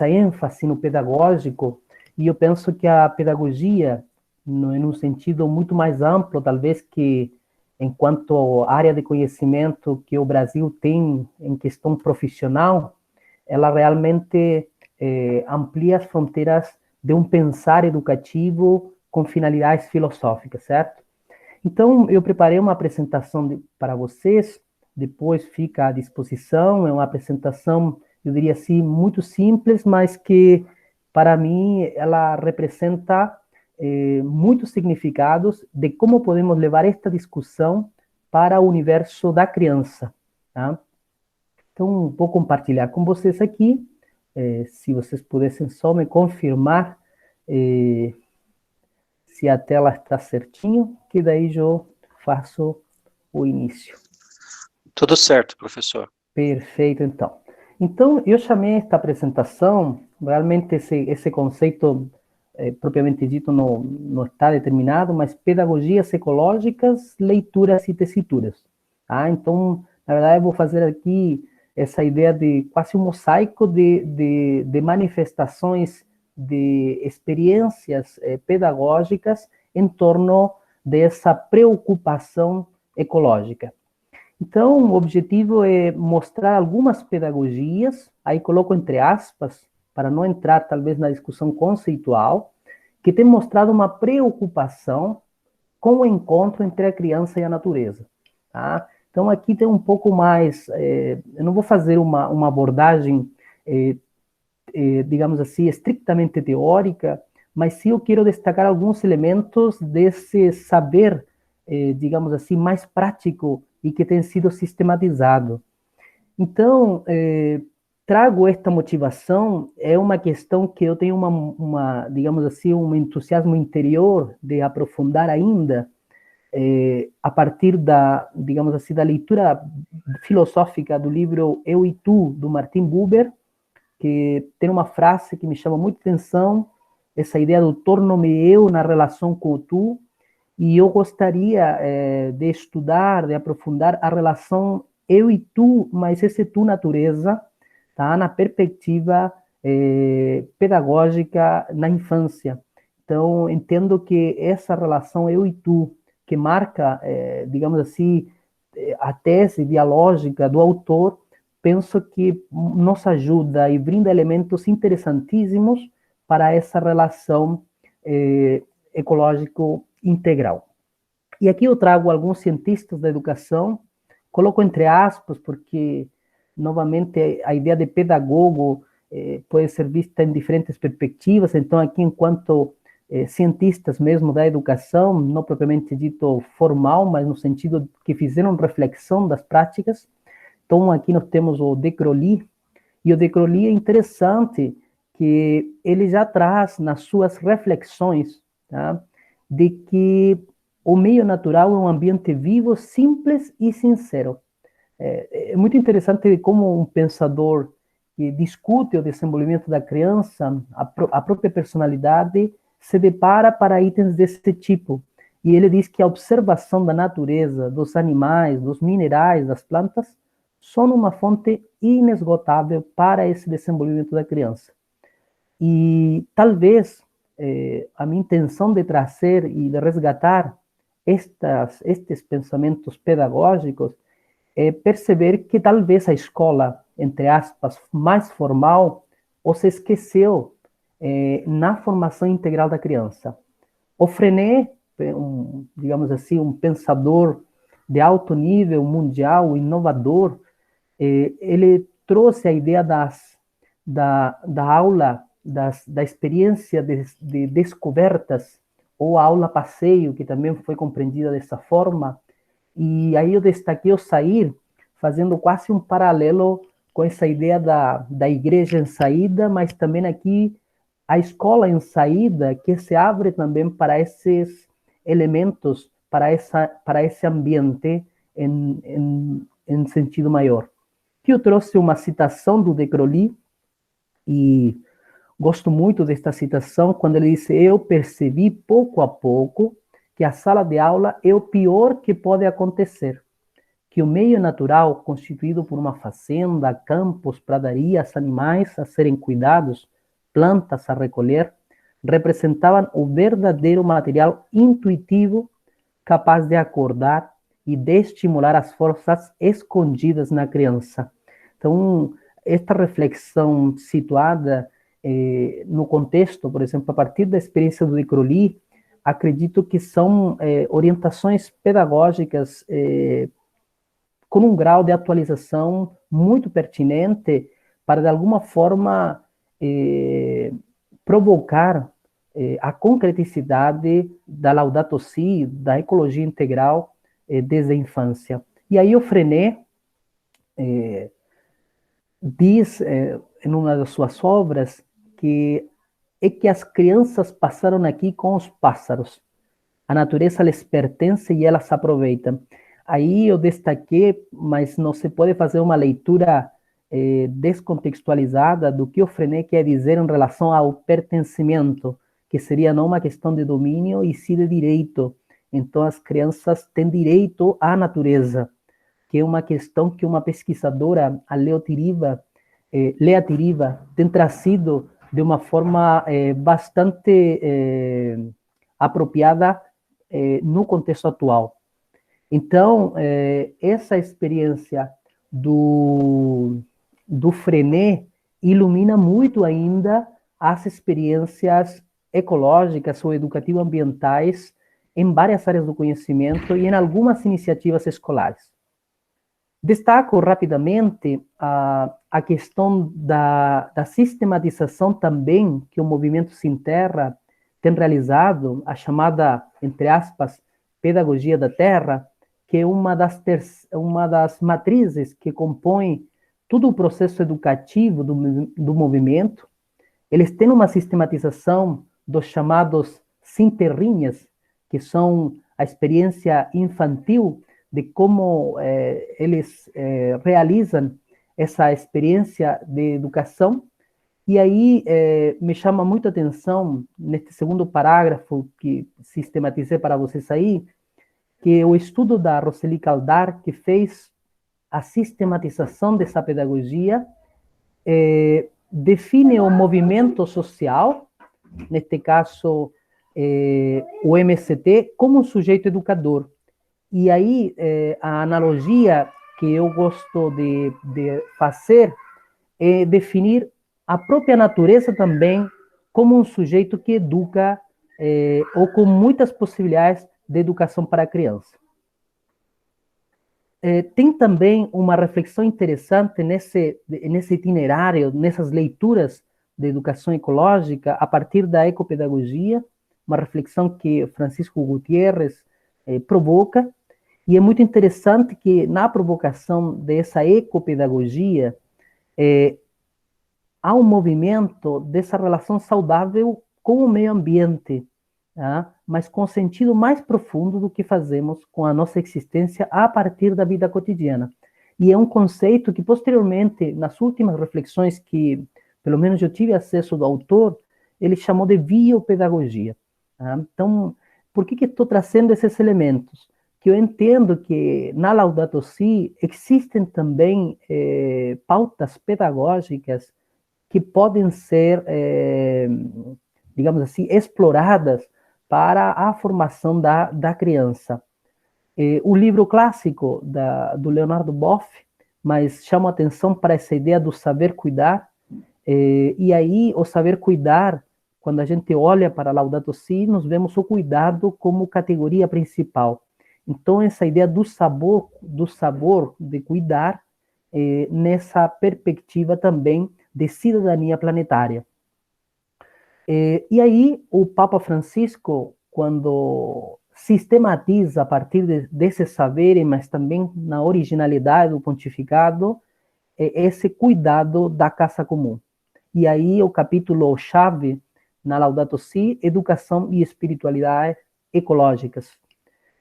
ênfase no pedagógico, e eu penso que a pedagogia, em um sentido muito mais amplo, talvez, que enquanto área de conhecimento que o Brasil tem em questão profissional, ela realmente amplia as fronteiras de um pensar educativo com finalidades filosóficas, certo? Então, eu preparei uma apresentação para vocês, depois fica à disposição. É uma apresentação, eu diria assim, muito simples, mas que, para mim, ela representa muitos significados de como podemos levar esta discussão para o universo da criança. Tá? Então, vou compartilhar com vocês aqui, se vocês pudessem só me confirmar se a tela está certinho, que daí eu faço o início.
Tudo certo, professor.
Perfeito, então. Então, eu chamei esta apresentação, realmente esse conceito propriamente dito não está determinado, mas pedagogias ecológicas, leituras e tessituras. Tá? Então, na verdade, eu vou fazer aqui essa ideia de quase um mosaico de manifestações, de experiências pedagógicas em torno dessa preocupação ecológica. Então, o objetivo é mostrar algumas pedagogias, aí coloco entre aspas, para não entrar talvez na discussão conceitual, que tem mostrado uma preocupação com o encontro entre a criança e a natureza. Tá? Então, aqui tem um pouco mais, eu não vou fazer uma abordagem, digamos assim, estritamente teórica, mas sim eu quero destacar alguns elementos desse saber, digamos assim, mais prático e que tem sido sistematizado. Então, trago esta motivação, é uma questão que eu tenho digamos assim, um entusiasmo interior de aprofundar ainda, a partir digamos assim, da leitura filosófica do livro Eu e Tu, do Martin Buber, que tem uma frase que me chama muito atenção, essa ideia do torno-me eu na relação com o tu, e eu gostaria de estudar, de aprofundar a relação eu e tu, mas esse tu natureza, tá? Na perspectiva pedagógica na infância. Então, entendo que essa relação eu e tu, que marca, digamos assim, a tese dialógica do autor, penso que nos ajuda e brinda elementos interessantíssimos para essa relação ecológico integral. E aqui eu trago alguns cientistas da educação, coloco entre aspas, porque, novamente, a ideia de pedagogo pode ser vista em diferentes perspectivas, então aqui, enquanto cientistas mesmo da educação, não propriamente dito formal, mas no sentido que fizeram reflexão das práticas, então aqui nós temos o de Crowley, e o de Crowley é interessante que ele já traz nas suas reflexões, tá, de que o meio natural é um ambiente vivo, simples e sincero. É muito interessante como um pensador que discute o desenvolvimento da criança, a própria personalidade, se depara para itens desse tipo. E ele diz que a observação da natureza, dos animais, dos minerais, das plantas, são uma fonte inesgotável para esse desenvolvimento da criança. E talvez a minha intenção de trazer e de resgatar estes pensamentos pedagógicos é perceber que talvez a escola, entre aspas, mais formal, os esqueceu na formação integral da criança. O Freinet, digamos assim, um pensador de alto nível mundial, inovador, ele trouxe a ideia da aula, da experiência de descobertas, ou a aula passeio, que também foi compreendida dessa forma, e aí eu destaquei o sair, fazendo quase um paralelo com essa ideia da igreja em saída, mas também aqui a escola em saída, que se abre também para esses elementos, para esse ambiente em sentido maior. Aqui eu trouxe uma citação do de Crowley, e gosto muito desta citação, quando ele disse: eu percebi pouco a pouco que a sala de aula é o pior que pode acontecer, que o meio natural, constituído por uma fazenda, campos, pradarias, animais a serem cuidados, plantas a recolher, representavam o verdadeiro material intuitivo capaz de acordar e de estimular as forças escondidas na criança. Então, esta reflexão situada no contexto, por exemplo, a partir da experiência do de Crowley, acredito que são orientações pedagógicas com um grau de atualização muito pertinente para, de alguma forma, provocar a concreticidade da Laudato Si, da ecologia integral, desde a infância. E aí o Freinet diz, em uma das suas obras, que as crianças passaram aqui com os pássaros. A natureza lhes pertence e elas aproveitam. Aí eu destaquei, mas não se pode fazer uma leitura descontextualizada do que o Freinet quer dizer em relação ao pertencimento, que seria não uma questão de domínio, e sim de direito. Então, as crianças têm direito à natureza, que é uma questão que uma pesquisadora, a Lea Tiriva, tem trazido de uma forma bastante apropriada no contexto atual. Então, essa experiência do Freinet ilumina muito ainda as experiências ecológicas ou educativo-ambientais em várias áreas do conhecimento e em algumas iniciativas escolares. Destaco rapidamente a questão da sistematização também que o Movimento Sem Terra tem realizado, a chamada, entre aspas, pedagogia da terra, que é uma das matrizes que compõe todo o processo educativo do movimento. Eles têm uma sistematização dos chamados sem terrinhas, que são a experiência infantil de como eles realizam essa experiência de educação. E aí me chama muito a atenção, neste segundo parágrafo que sistematizei para vocês aí, que o estudo da Roseli Caldar, que fez a sistematização dessa pedagogia, define o movimento social, neste caso o MST, como um sujeito educador. E aí a analogia que eu gosto de fazer é definir a própria natureza também como um sujeito que educa ou com muitas possibilidades de educação para a criança. Tem também uma reflexão interessante nesse itinerário, nessas leituras de educação ecológica, a partir da ecopedagogia, uma reflexão que Francisco Gutiérrez provoca, e é muito interessante que na provocação dessa ecopedagogia há um movimento dessa relação saudável com o meio ambiente, tá? Mas com sentido mais profundo do que fazemos com a nossa existência a partir da vida cotidiana. E é um conceito que, posteriormente, nas últimas reflexões que, pelo menos eu tive acesso do autor, ele chamou de biopedagogia. Tá? Então, por que estou trazendo esses elementos? Que eu entendo que na Laudato Si existem também pautas pedagógicas que podem ser, digamos assim, exploradas para a formação da criança. O livro clássico do Leonardo Boff, mas chama atenção para essa ideia do saber cuidar, e aí o saber cuidar, quando a gente olha para Laudato Si, nós vemos o cuidado como categoria principal. Então, essa ideia do sabor de cuidar, nessa perspectiva também de cidadania planetária. E aí, o Papa Francisco, quando sistematiza a partir desse saber, mas também na originalidade do pontificado, esse cuidado da casa comum. E aí, o capítulo-chave na Laudato Si, educação e espiritualidade ecológicas.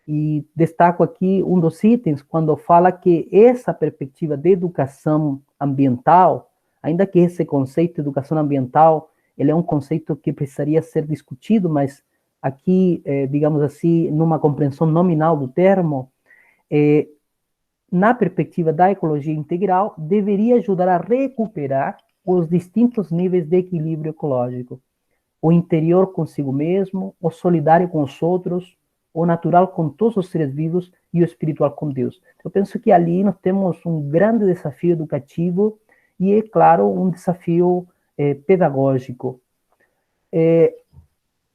E destaco aqui um dos itens, quando fala que essa perspectiva de educação ambiental, ainda que esse conceito de educação ambiental, ele é um conceito que precisaria ser discutido, mas aqui, digamos assim, numa compreensão nominal do termo, na perspectiva da ecologia integral, deveria ajudar a recuperar os distintos níveis de equilíbrio ecológico. O interior consigo mesmo, o solidário com os outros, o natural com todos os seres vivos e o espiritual com Deus. Eu penso que ali nós temos um grande desafio educativo e, é claro, um desafio pedagógico.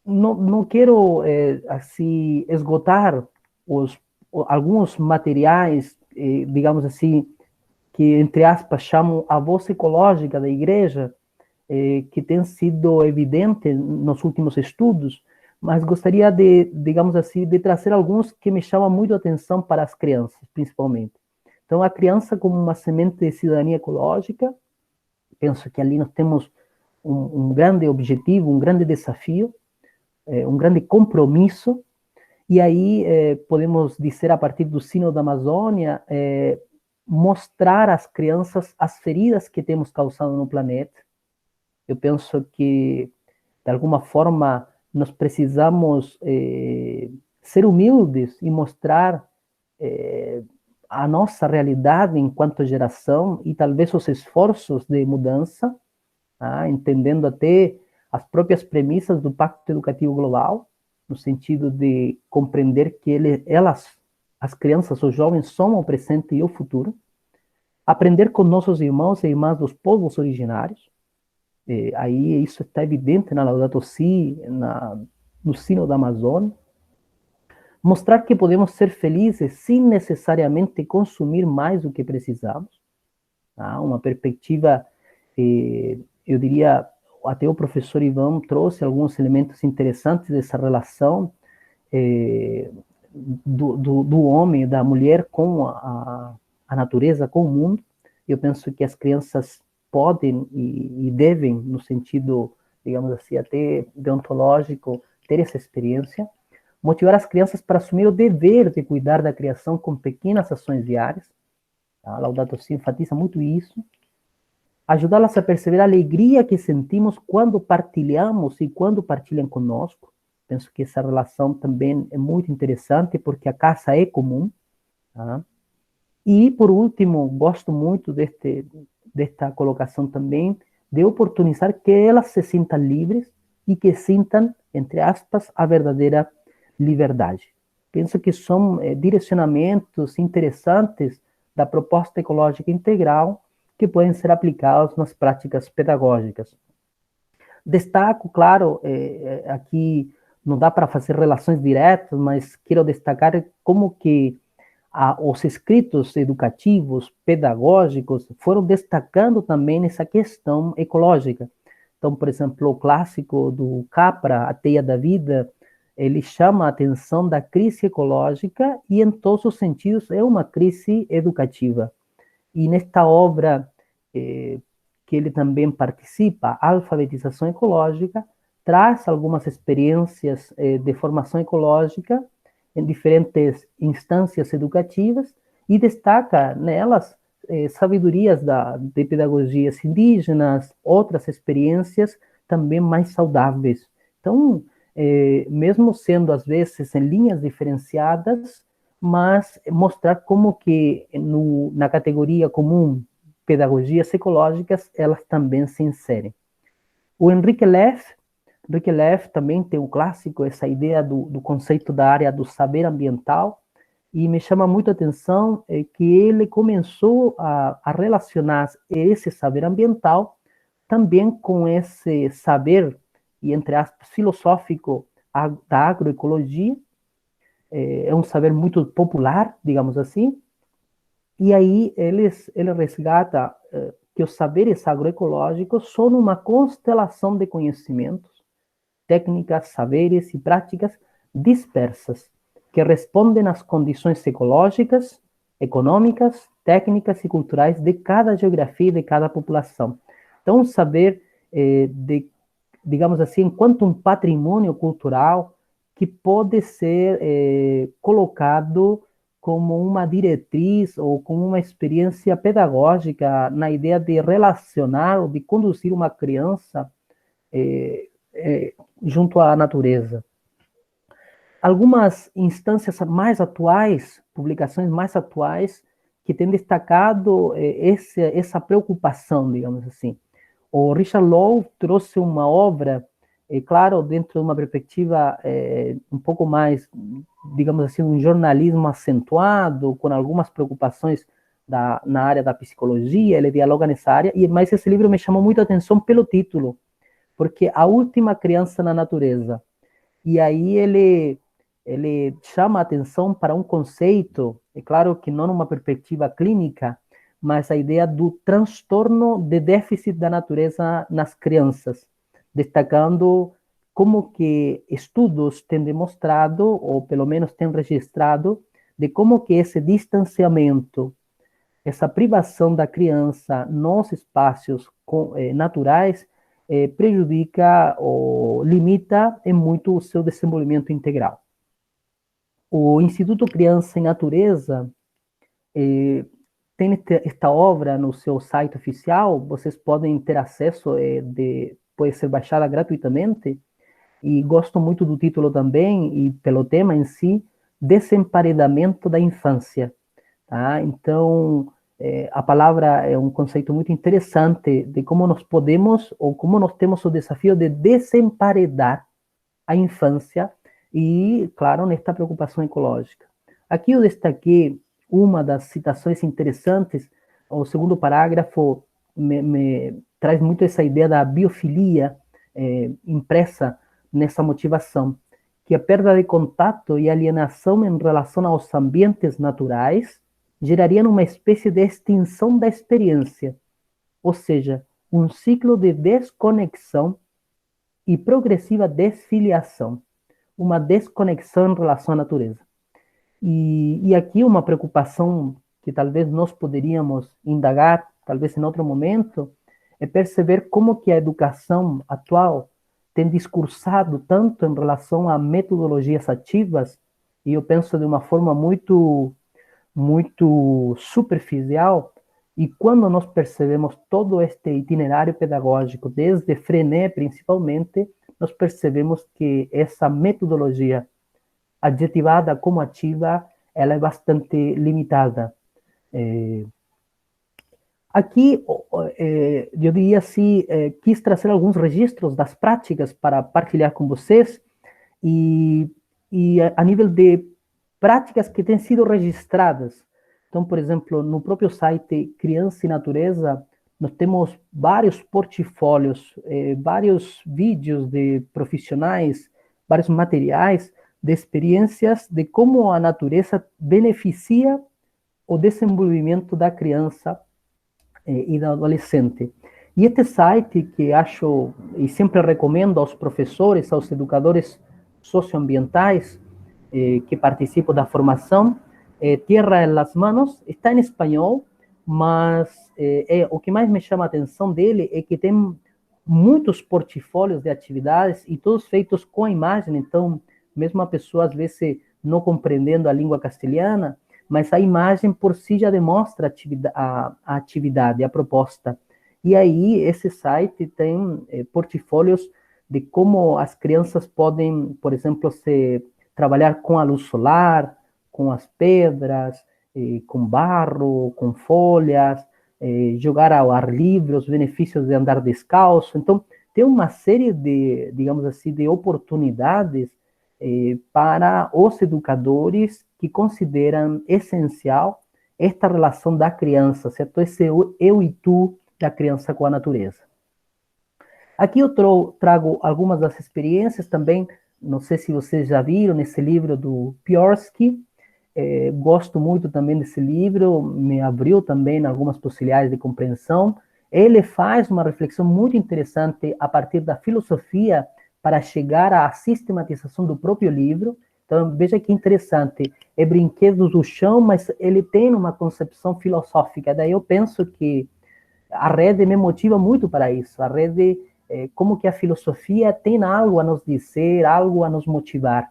Não quero, assim, esgotar alguns materiais, digamos assim, que, entre aspas, chamam a voz ecológica da igreja, que tem sido evidente nos últimos estudos, mas gostaria de, digamos assim, de trazer alguns que me chamam muito a atenção para as crianças, principalmente. Então, a criança como uma semente de cidadania ecológica, penso que ali nós temos um grande objetivo, um grande desafio, um grande compromisso, e aí podemos dizer, a partir do Sínodo da Amazônia, mostrar às crianças as feridas que temos causado no planeta. Eu penso que, de alguma forma, nós precisamos ser humildes e mostrar a nossa realidade enquanto geração e talvez os esforços de mudança, entendendo até as próprias premissas do Pacto Educativo Global, no sentido de compreender que as crianças, os jovens, são o presente e o futuro, aprender com nossos irmãos e irmãs dos povos originários. Aí isso está evidente na Laudato Si, no Sínodo da Amazônia. Mostrar que podemos ser felizes sem necessariamente consumir mais do que precisamos. Uma perspectiva, eu diria, até o professor Ivan trouxe alguns elementos interessantes dessa relação do homem, da mulher com a natureza, com o mundo. Eu penso que as crianças podem e devem, no sentido, digamos assim, até deontológico, ter essa experiência, motivar as crianças para assumir o dever de cuidar da criação com pequenas ações diárias. A Laudato Si enfatiza muito isso. Ajudá-las a perceber a alegria que sentimos quando partilhamos e quando partilham conosco. Penso que essa relação também é muito interessante, porque a casa é comum. E, por último, gosto muito desta colocação também, de oportunizar que elas se sintam livres e que sintam, entre aspas, a verdadeira liberdade. Penso que são direcionamentos interessantes da proposta ecológica integral que podem ser aplicados nas práticas pedagógicas. Destaco, claro, aqui não dá para fazer relações diretas, mas quero destacar como que os escritos educativos, pedagógicos, foram destacando também essa questão ecológica. Então, por exemplo, o clássico do Capra, A Teia da Vida, ele chama a atenção da crise ecológica e, em todos os sentidos, é uma crise educativa. E nesta obra, que ele também participa, Alfabetização Ecológica, traz algumas experiências de formação ecológica em diferentes instâncias educativas e destaca nelas sabedorias de pedagogias indígenas, outras experiências também mais saudáveis. Então, mesmo sendo às vezes em linhas diferenciadas, mas mostrar como que na categoria comum pedagogias ecológicas, elas também se inserem. O Henrique Leff também tem um clássico, essa ideia do conceito da área do saber ambiental, e me chama muito a atenção que ele começou a relacionar esse saber ambiental também com esse saber, e entre aspas, filosófico da agroecologia. É um saber muito popular, digamos assim, e aí ele resgata que os saberes agroecológicos são uma constelação de conhecimentos, técnicas, saberes e práticas dispersas, que respondem às condições ecológicas, econômicas, técnicas e culturais de cada geografia e de cada população. Então, saber, digamos assim, enquanto um patrimônio cultural que pode ser colocado como uma diretriz ou como uma experiência pedagógica na ideia de relacionar ou de conduzir uma criança junto à natureza. Algumas instâncias mais atuais, publicações mais atuais, que têm destacado essa preocupação, digamos assim. O Richard Lowe trouxe uma obra, claro, dentro de uma perspectiva um pouco mais, digamos assim, um jornalismo acentuado, com algumas preocupações na área da psicologia, ele dialoga nessa área, mas esse livro me chamou muito a atenção pelo título, porque A Última Criança na Natureza. E aí ele chama a atenção para um conceito, é claro que não numa perspectiva clínica, mas a ideia do transtorno de déficit da natureza nas crianças, destacando como que estudos têm demonstrado, ou pelo menos têm registrado, de como que esse distanciamento, essa privação da criança nos espaços naturais, prejudica ou limita em muito o seu desenvolvimento integral. O Instituto Criança e Natureza tem esta obra no seu site oficial, vocês podem ter acesso, pode ser baixada gratuitamente, e gosto muito do título também, e pelo tema em si, Desemparedamento da Infância. Tá? Então, a palavra é um conceito muito interessante de como nós podemos, ou como nós temos o desafio de desemparedar a infância, e, claro, nesta preocupação ecológica. Aqui eu destaquei uma das citações interessantes, o segundo parágrafo me traz muito essa ideia da biofilia impressa nessa motivação, que a perda de contato e alienação em relação aos ambientes naturais gerariam uma espécie de extinção da experiência, ou seja, um ciclo de desconexão e progressiva desfiliação, uma desconexão em relação à natureza. E aqui uma preocupação que talvez nós poderíamos indagar, talvez em outro momento, é perceber como que a educação atual tem discursado tanto em relação a metodologias ativas, e eu penso de uma forma muito superficial, e quando nós percebemos todo este itinerário pedagógico, desde Frenet principalmente, nós percebemos que essa metodologia adjetivada como ativa, ela é bastante limitada. Aqui, eu diria assim, quis trazer alguns registros das práticas para partilhar com vocês, e a nível de práticas que têm sido registradas. Então, por exemplo, no próprio site Criança e Natureza, nós temos vários portfólios, vários vídeos de profissionais vários materiais de experiências de como a natureza beneficia o desenvolvimento da criança e do adolescente. E este site, que acho e sempre recomendo aos professores, aos educadores socioambientais que participam da formação, Tierra en las Manos, está em espanhol, mas o que mais me chama a atenção dele é que tem muitos portfólios de atividades e todos feitos com a imagem. Então, mesmo a pessoa às vezes não compreendendo a língua castelhana, mas a imagem por si já demonstra a atividade, a proposta. E aí, esse site tem portfólios de como as crianças podem, por exemplo, trabalhar com a luz solar, com as pedras, com barro, com folhas, jogar ao ar livre, os benefícios de andar descalço. Então, tem uma série de, digamos assim, de oportunidades para os educadores que consideram essencial esta relação da criança, certo? Esse eu e tu da criança com a natureza. Aqui eu trago algumas das experiências também, não sei se vocês já viram, nesse livro do Piorsky. Gosto muito também desse livro, me abriu também algumas possibilidades de compreensão. Ele faz uma reflexão muito interessante a partir da filosofia para chegar à sistematização do próprio livro. Então, veja que interessante, é Brinquedos do Chão, mas ele tem uma concepção filosófica. Daí eu penso que a rede me motiva muito para isso. A rede, como que a filosofia tem algo a nos dizer, algo a nos motivar.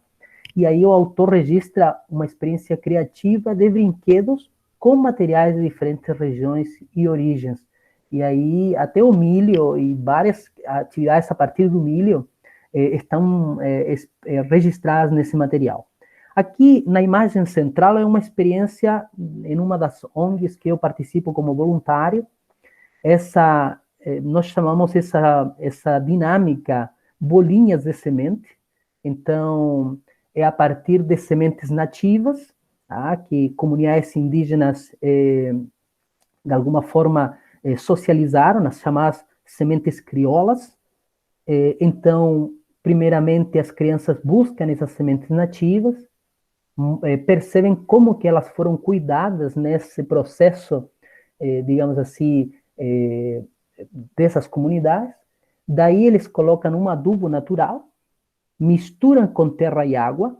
E aí o autor registra uma experiência criativa de brinquedos com materiais de diferentes regiões e origens. E aí até o milho e várias atividades a partir do milho estão registradas nesse material. Aqui, na imagem central, é uma experiência em uma das ONGs que eu participo como voluntário. Nós chamamos essa dinâmica bolinhas de semente. Então, é a partir de sementes nativas, tá, que comunidades indígenas, de alguma forma, socializaram, as chamadas sementes crioulas. Então, primeiramente, as crianças buscam essas sementes nativas, percebem como que elas foram cuidadas nesse processo, digamos assim, dessas comunidades. Daí eles colocam um adubo natural, misturam com terra e água,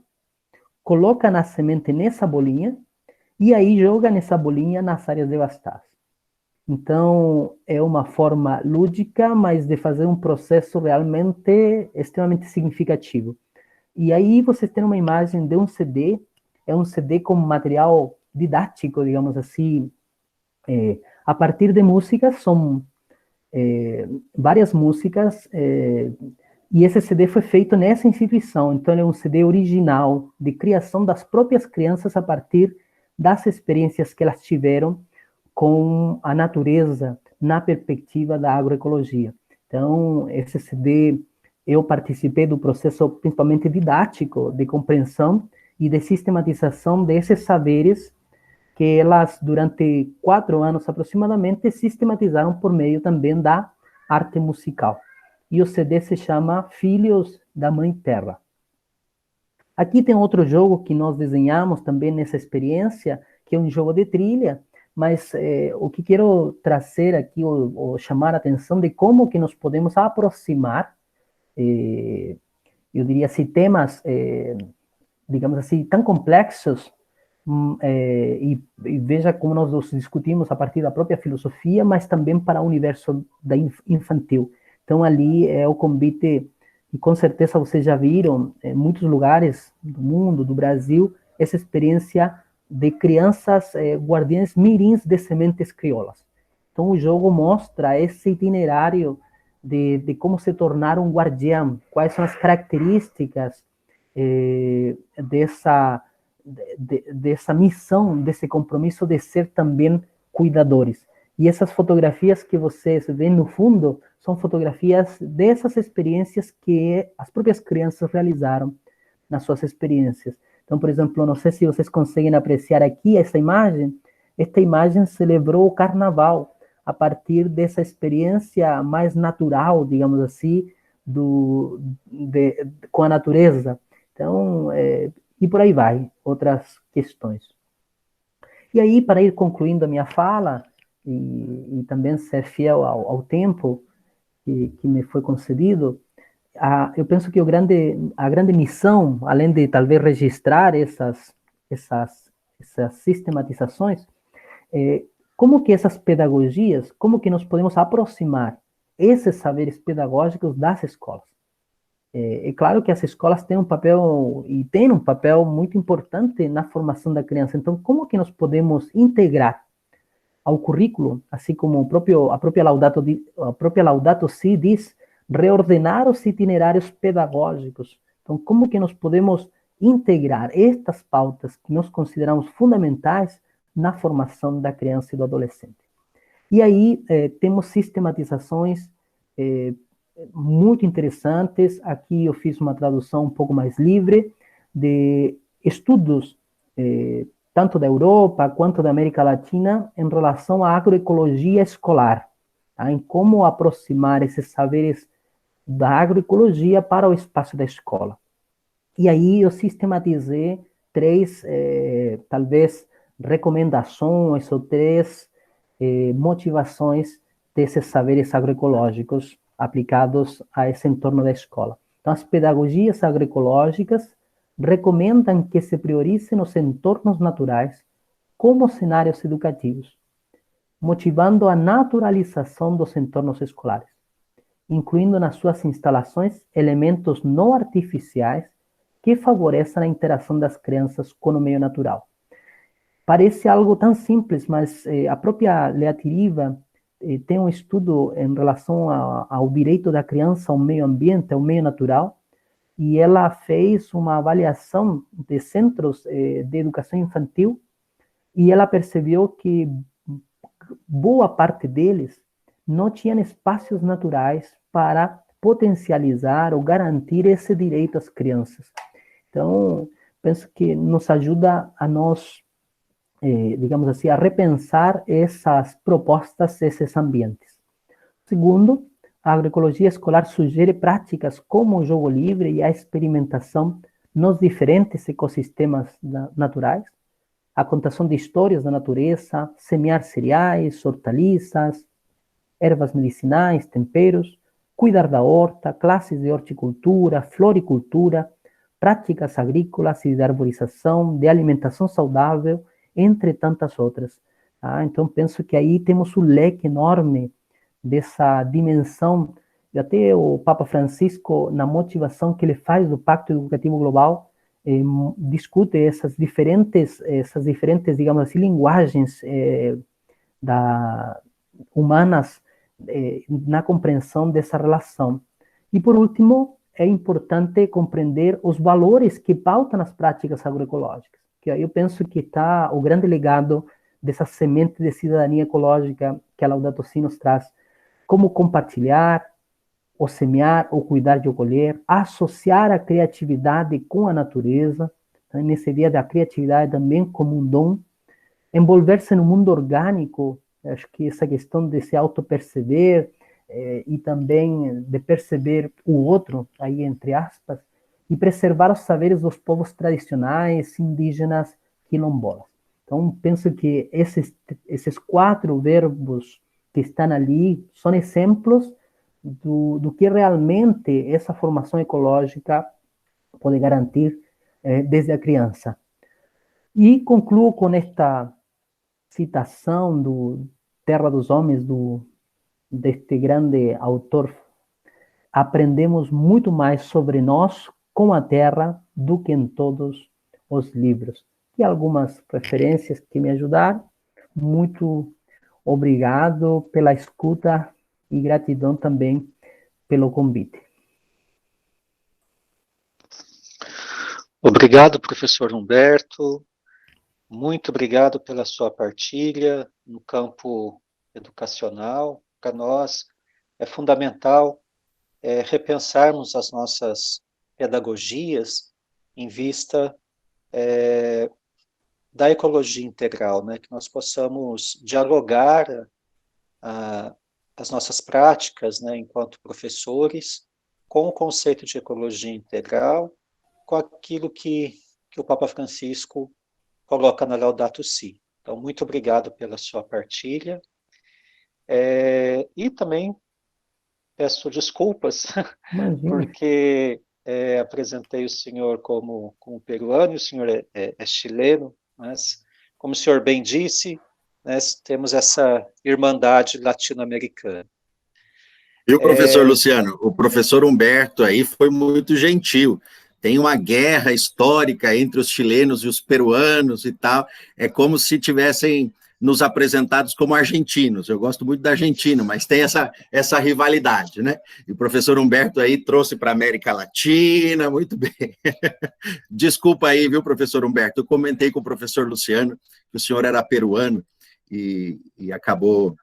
colocam a semente nessa bolinha, e aí jogam essa bolinha nas áreas devastadas. Então, é uma forma lúdica, mas de fazer um processo realmente extremamente significativo. E aí vocês têm uma imagem de um CD, é um CD com material didático, digamos assim, a partir de músicas, são várias músicas, e esse CD foi feito nessa instituição. Então, ele é um CD original, de criação das próprias crianças a partir das experiências que elas tiveram com a natureza na perspectiva da agroecologia. Então, esse CD, eu participei do processo principalmente didático, de compreensão e de sistematização desses saberes que elas, durante 4 anos aproximadamente, sistematizaram por meio também da arte musical. E o CD se chama Filhos da Mãe Terra. Aqui tem outro jogo que nós desenhamos também nessa experiência, que é um jogo de trilha, mas o que quero trazer aqui, ou chamar a atenção de como que nós podemos aproximar, eu diria assim, temas, digamos assim, tão complexos, e veja como nós os discutimos a partir da própria filosofia, mas também para o universo infantil. Então, ali é o convite, e com certeza vocês já viram, em muitos lugares do mundo, do Brasil, essa experiência de crianças guardiães mirins de sementes crioulas. Então, o jogo mostra esse itinerário de como se tornar um guardião, quais são as características dessa missão, desse compromisso de ser também cuidadores. E essas fotografias que vocês veem no fundo são fotografias dessas experiências que as próprias crianças realizaram nas suas experiências. Então, por exemplo, não sei se vocês conseguem apreciar aqui essa imagem. Esta imagem celebrou o carnaval a partir dessa experiência mais natural, digamos assim, com a natureza. Então, e por aí vai, outras questões. E aí, para ir concluindo a minha fala, e também ser fiel ao tempo que me foi concedido, eu penso que a grande missão, além de talvez registrar essas sistematizações, como que essas pedagogias, como que nós podemos aproximar esses saberes pedagógicos das escolas. É claro que as escolas têm um papel muito importante na formação da criança. Então, como que nós podemos integrar ao currículo, assim como a própria Laudato Si diz, reordenar os itinerários pedagógicos. Então, como que nós podemos integrar estas pautas que nós consideramos fundamentais na formação da criança e do adolescente? E aí temos sistematizações muito interessantes. Aqui eu fiz uma tradução um pouco mais livre de estudos tanto da Europa quanto da América Latina em relação à agroecologia escolar, tá? Em como aproximar esses saberes da agroecologia para o espaço da escola. E aí eu sistematizei 3, talvez, recomendações ou 3 motivações desses saberes agroecológicos aplicados a esse entorno da escola. Então, as pedagogias agroecológicas recomendam que se prioricem os entornos naturais como cenários educativos, motivando a naturalização dos entornos escolares, incluindo nas suas instalações elementos não artificiais que favoreçam a interação das crianças com o meio natural. Parece algo tão simples, mas a própria Leatiriva tem um estudo em relação ao direito da criança ao meio ambiente, ao meio natural, e ela fez uma avaliação de centros de educação infantil, e ela percebeu que boa parte deles não tinham espaços naturais para potencializar ou garantir esse direito às crianças. Então, penso que nos ajuda a nós, digamos assim, a repensar essas propostas, esses ambientes. Segundo, a agroecologia escolar sugere práticas como o jogo livre e a experimentação nos diferentes ecossistemas naturais, a contação de histórias da natureza, semear cereais, hortaliças, ervas medicinais, temperos, cuidar da horta, classes de horticultura, floricultura, práticas agrícolas e de arborização, de alimentação saudável, entre tantas outras. Tá? Então, penso que aí temos um leque enorme dessa dimensão, e até o Papa Francisco, na motivação que ele faz do Pacto Educativo Global, discute essas diferentes, digamos assim, linguagens humanas na compreensão dessa relação. E, por último, é importante compreender os valores que pautam as práticas agroecológicas, que aí eu penso que está o grande legado dessa semente de cidadania ecológica que a Laudato Si nos traz, como compartilhar, ou semear, ou cuidar de colher, associar a criatividade com a natureza, tá? Nesse dia da criatividade também como um dom, envolver-se no mundo orgânico. Acho que essa questão de se auto-perceber e também de perceber o outro, aí entre aspas, e preservar os saberes dos povos tradicionais, indígenas, quilombolas. Então, penso que esses 4 verbos que estão ali são exemplos do que realmente essa formação ecológica pode garantir desde a criança. E concluo com esta citação do Terra dos Homens, deste grande autor: aprendemos muito mais sobre nós com a terra do que em todos os livros. E algumas referências que me ajudaram. Muito obrigado pela escuta e gratidão também pelo convite.
Obrigado, professor Humberto. Muito obrigado pela sua partilha no campo educacional. Para nós é fundamental repensarmos as nossas pedagogias em vista da ecologia integral, né? Que nós possamos dialogar as nossas práticas, né, enquanto professores, com o conceito de ecologia integral, com aquilo que o Papa Francisco coloca na Laudato Si. Então, muito obrigado pela sua partilha. E também peço desculpas, porque apresentei o senhor como peruano, e o senhor é chileno, mas, como o senhor bem disse, nós temos essa irmandade latino-americana.
E o professor Luciano, o professor Humberto aí foi muito gentil. Tem uma guerra histórica entre os chilenos e os peruanos e tal. É como se tivessem nos apresentados como argentinos. Eu gosto muito da Argentina, mas tem essa rivalidade, né? E o professor Humberto aí trouxe para a América Latina, muito bem. Desculpa aí, viu, professor Humberto? Eu comentei com o professor Luciano que o senhor era peruano e acabou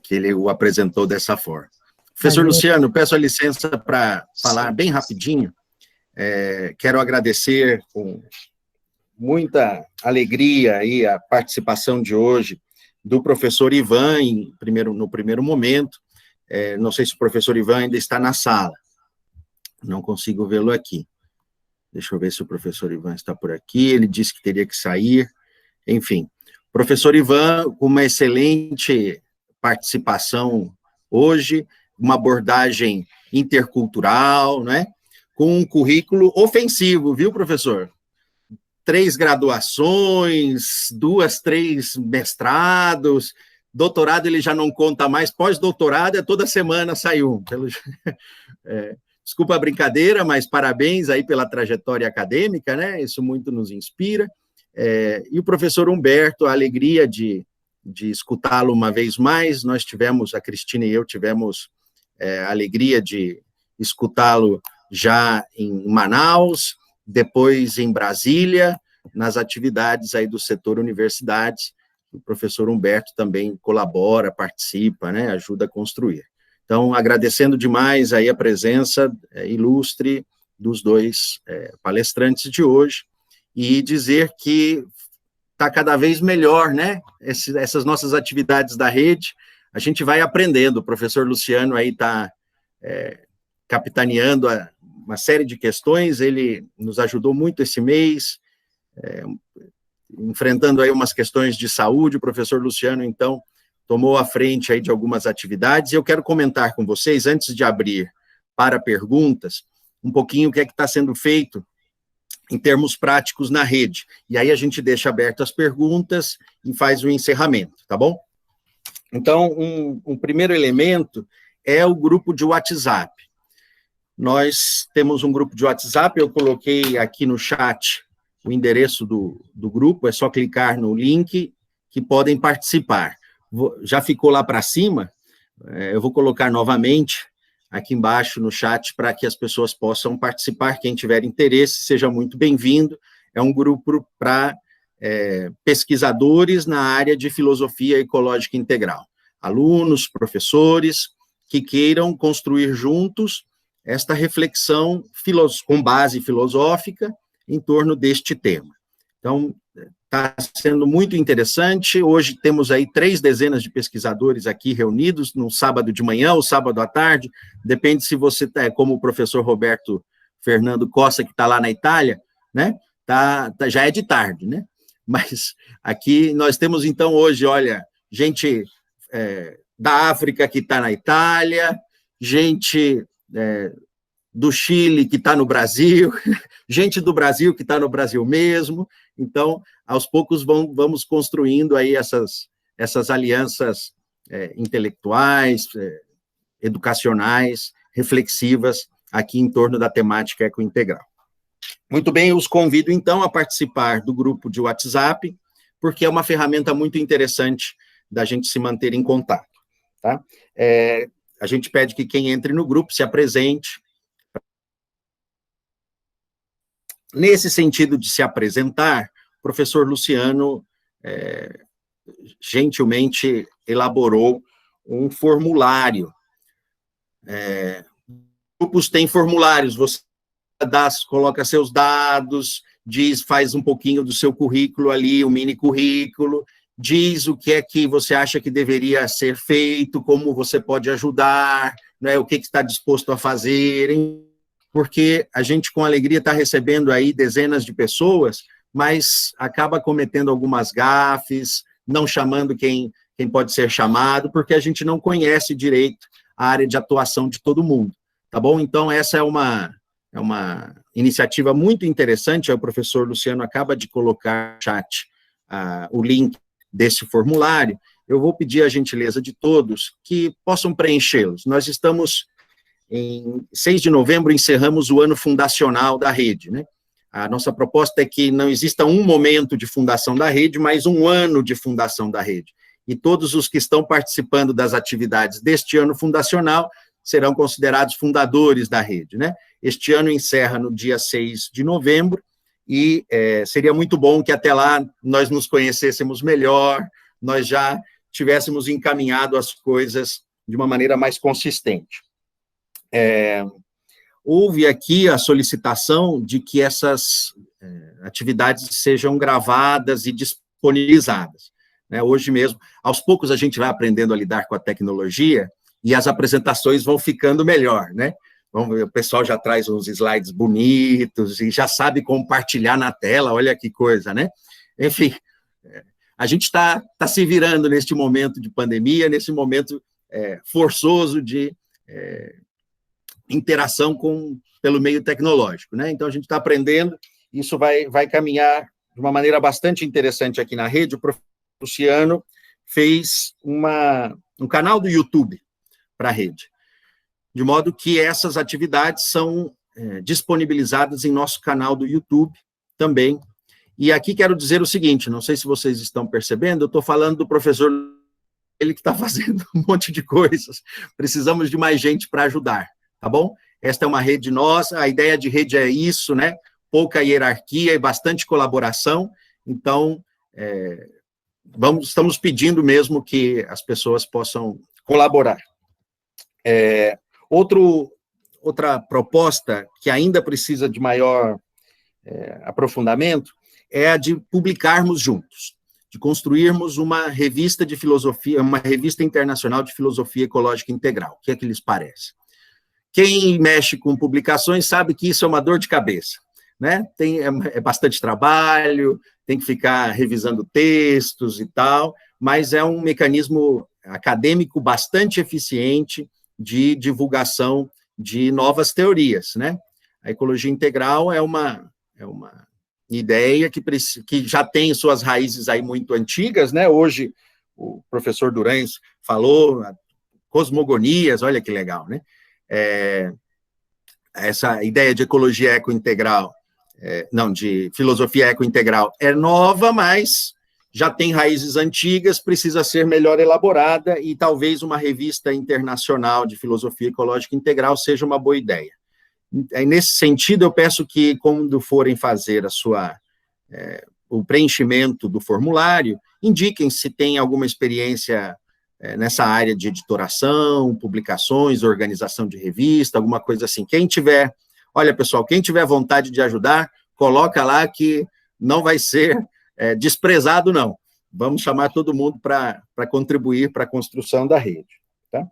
que ele o apresentou dessa forma. Professor Luciano, peço a licença para falar bem rapidinho. Quero agradecer com muita alegria aí a participação de hoje do professor Ivan, no primeiro momento. Não sei se o professor Ivan ainda está na sala. Não consigo vê-lo aqui. Deixa eu ver se o professor Ivan está por aqui. Ele disse que teria que sair. Enfim, professor Ivan, com uma excelente participação hoje, uma abordagem intercultural, né? Com um currículo ofensivo, viu, professor? 3 graduações, 2, 3 mestrados, doutorado ele já não conta mais, pós-doutorado toda semana sai um. Desculpa a brincadeira, mas parabéns aí pela trajetória acadêmica, né? Isso muito nos inspira. E o professor Humberto, a alegria de escutá-lo uma vez mais, nós tivemos, a Cristina e eu tivemos a alegria de escutá-lo já em Manaus, depois em Brasília, nas atividades aí do setor universidades, o professor Humberto também colabora, participa, né, ajuda a construir. Então, agradecendo demais aí a presença ilustre dos 2 palestrantes de hoje, e dizer que está cada vez melhor, né, essas nossas atividades da rede, a gente vai aprendendo, o professor Luciano aí está capitaneando uma série de questões, ele nos ajudou muito esse mês, enfrentando aí umas questões de saúde, o professor Luciano, então, tomou a frente aí de algumas atividades, e eu quero comentar com vocês, antes de abrir para perguntas, um pouquinho o que é que está sendo feito em termos práticos na rede, e aí a gente deixa aberto as perguntas e faz o encerramento, tá bom? Então, um primeiro elemento é o grupo de WhatsApp. Nós temos um grupo de WhatsApp, eu coloquei aqui no chat o endereço do grupo, é só clicar no link que podem participar. Já ficou lá para cima, eu vou colocar novamente aqui embaixo no chat para que as pessoas possam participar, quem tiver interesse, seja muito bem-vindo. É um grupo para pesquisadores na área de filosofia ecológica integral, alunos, professores, que queiram construir juntos esta reflexão com base filosófica em torno deste tema. Então, está sendo muito interessante. Hoje temos aí 3 dezenas de pesquisadores aqui reunidos, no sábado de manhã ou sábado à tarde, depende se você está, como o professor Roberto Fernando Costa, que está lá na Itália, né? Já é de tarde, né? Mas aqui nós temos, então, hoje, olha, gente da África que está na Itália, gente do Chile que está no Brasil, gente do Brasil que está no Brasil mesmo. Então, aos poucos vamos construindo aí essas alianças intelectuais, educacionais, reflexivas, aqui em torno da temática ecointegral. Muito bem, eu os convido, então, a participar do grupo de WhatsApp, porque é uma ferramenta muito interessante da gente se manter em contato, tá? A gente pede que quem entre no grupo se apresente. Nesse sentido de se apresentar, o professor Luciano gentilmente elaborou um formulário. Grupos têm formulários, você coloca seus dados, faz um pouquinho do seu currículo ali, um mini currículo, diz o que é que você acha que deveria ser feito, como você pode ajudar, né, o que está disposto a fazer, porque a gente, com alegria, está recebendo aí dezenas de pessoas, mas acaba cometendo algumas gafes, não chamando quem pode ser chamado, porque a gente não conhece direito a área de atuação de todo mundo, tá bom? Então, essa é uma iniciativa muito interessante, o professor Luciano acaba de colocar no chat o link desse formulário. Eu vou pedir a gentileza de todos que possam preenchê-los. Nós estamos, em 6 de novembro, encerramos o ano fundacional da rede, né? A nossa proposta é que não exista um momento de fundação da rede, mas um ano de fundação da rede. E todos os que estão participando das atividades deste ano fundacional serão considerados fundadores da rede, né? Este ano encerra no dia 6 de novembro, e seria muito bom que até lá nós nos conhecêssemos melhor, nós já tivéssemos encaminhado as coisas de uma maneira mais consistente. Houve aqui a solicitação de que essas atividades sejam gravadas e disponibilizadas, né? Hoje mesmo, aos poucos a gente vai aprendendo a lidar com a tecnologia e as apresentações vão ficando melhor, né? O pessoal já traz uns slides bonitos e já sabe compartilhar na tela, olha que coisa, né? Enfim, a gente está se virando neste momento de pandemia, nesse momento forçoso de interação pelo meio tecnológico, né? Então, a gente está aprendendo, isso vai caminhar de uma maneira bastante interessante aqui na rede. O professor Luciano fez um canal do YouTube para a rede, de modo que essas atividades são disponibilizadas em nosso canal do YouTube também. E aqui quero dizer o seguinte, não sei se vocês estão percebendo, eu estou falando do professor, ele que está fazendo um monte de coisas, precisamos de mais gente para ajudar, tá bom? Esta é uma rede nossa, a ideia de rede é isso, né? Pouca hierarquia e bastante colaboração, então, estamos pedindo mesmo que as pessoas possam colaborar. Outra proposta que ainda precisa de maior aprofundamento é a de publicarmos juntos, de construirmos uma revista de filosofia, uma revista internacional de filosofia ecológica integral. O que é que lhes parece? Quem mexe com publicações sabe que isso é uma dor de cabeça, né? É bastante trabalho, tem que ficar revisando textos e tal, mas é um mecanismo acadêmico bastante eficiente de divulgação de novas teorias, né? A ecologia integral é uma ideia que já tem suas raízes aí muito antigas, né? Hoje, o professor Durães falou, cosmogonias, olha que legal, né? Essa ideia de ecologia ecointegral, de filosofia ecointegral é nova, mas já tem raízes antigas, precisa ser melhor elaborada, e talvez uma revista internacional de filosofia ecológica integral seja uma boa ideia. Nesse sentido, eu peço que, quando forem fazer o preenchimento do formulário, indiquem se tem alguma experiência nessa área de editoração, publicações, organização de revista, alguma coisa assim. Olha, pessoal, quem tiver vontade de ajudar, coloca lá que não vai ser desprezado, não. Vamos chamar todo mundo para contribuir para a construção da rede, tá?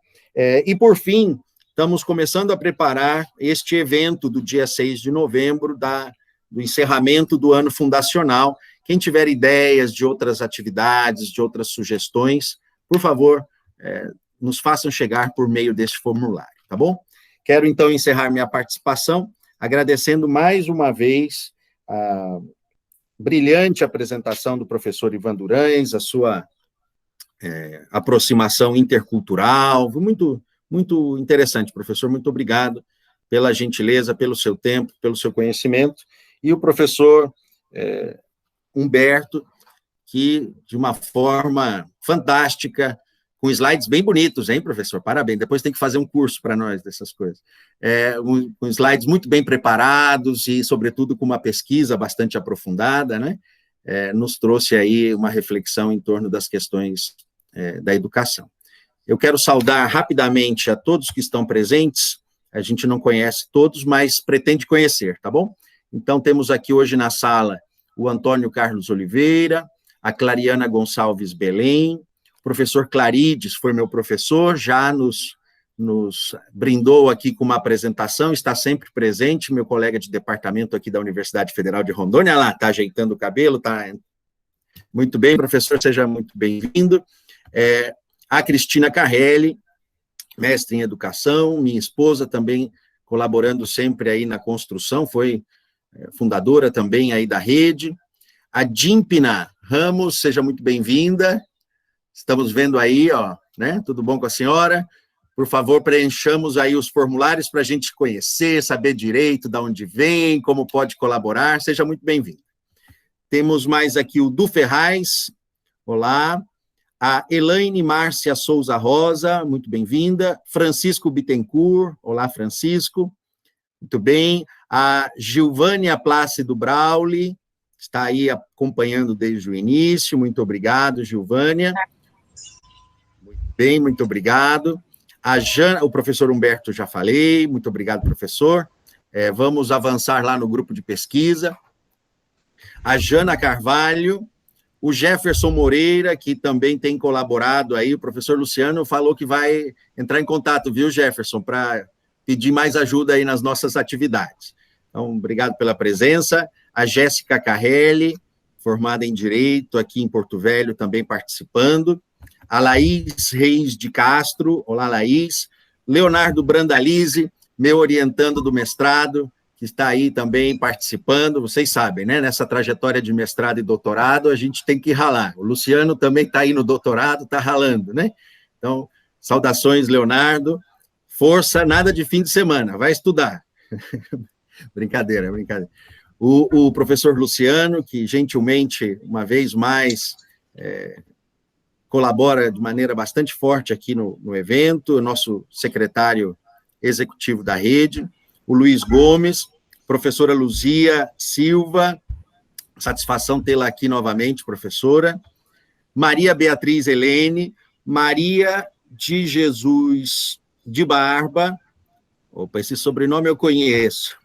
E, por fim, estamos começando a preparar este evento do dia 6 de novembro, do encerramento do ano fundacional. Quem tiver ideias de outras atividades, de outras sugestões, por favor, nos façam chegar por meio desse formulário, tá bom? Quero, então, encerrar minha participação, agradecendo mais uma vez a brilhante apresentação do professor Ivan Durães, a sua aproximação intercultural, muito, muito interessante, professor, muito obrigado pela gentileza, pelo seu tempo, pelo seu conhecimento, e o professor Humberto, que, de uma forma fantástica, com slides bem bonitos, hein, professor? Parabéns, depois tem que fazer um curso para nós dessas coisas. Com slides muito bem preparados e, sobretudo, com uma pesquisa bastante aprofundada, né? Nos trouxe aí uma reflexão em torno das questões da educação. Eu quero saudar rapidamente a todos que estão presentes, a gente não conhece todos, mas pretende conhecer, tá bom? Então, temos aqui hoje na sala o Antônio Carlos Oliveira, a Clariana Gonçalves Belém, o professor Clarides foi meu professor, já nos nos brindou aqui com uma apresentação, está sempre presente, meu colega de departamento aqui da Universidade Federal de Rondônia, lá, está ajeitando o cabelo, está muito bem, professor, seja muito bem-vindo. A Cristina Carrelli, mestre em educação, minha esposa também colaborando sempre aí na construção, foi fundadora também aí da rede. A Dimpina Ramos, seja muito bem-vinda. Estamos vendo aí, ó, né? Tudo bom com a senhora? Por favor, preenchamos aí os formulários para a gente conhecer, saber direito de onde vem, como pode colaborar. Seja muito bem-vindo. Temos mais aqui o Du Ferraz. Olá. A Elaine Márcia Souza Rosa, muito bem-vinda. Francisco Bittencourt. Olá, Francisco. Muito bem. A Gilvânia Plácido Brauli, está aí acompanhando desde o início. Muito obrigado, Gilvânia. Muito bem, muito obrigado. A Jana, o professor Humberto já falei, muito obrigado, professor. Vamos avançar lá no grupo de pesquisa. A Jana Carvalho, o Jefferson Moreira, que também tem colaborado aí, o professor Luciano falou que vai entrar em contato, viu, Jefferson, para pedir mais ajuda aí nas nossas atividades. Então, obrigado pela presença. A Jéssica Carrelli, formada em Direito aqui em Porto Velho, também participando. A Laís Reis de Castro, olá, Laís. Leonardo Brandalize, meu orientando do mestrado, que está aí também participando, vocês sabem, né, nessa trajetória de mestrado e doutorado, a gente tem que ralar. O Luciano também está aí no doutorado, está ralando, né? Então, saudações, Leonardo. Força, nada de fim de semana, vai estudar. Brincadeira, brincadeira. O professor Luciano, que gentilmente, uma vez mais, colabora de maneira bastante forte aqui no evento, nosso secretário executivo da rede, o Luiz Gomes, professora Luzia Silva, satisfação tê-la aqui novamente, professora, Maria Beatriz Helene, Maria de Jesus de Barba, opa, esse sobrenome eu conheço,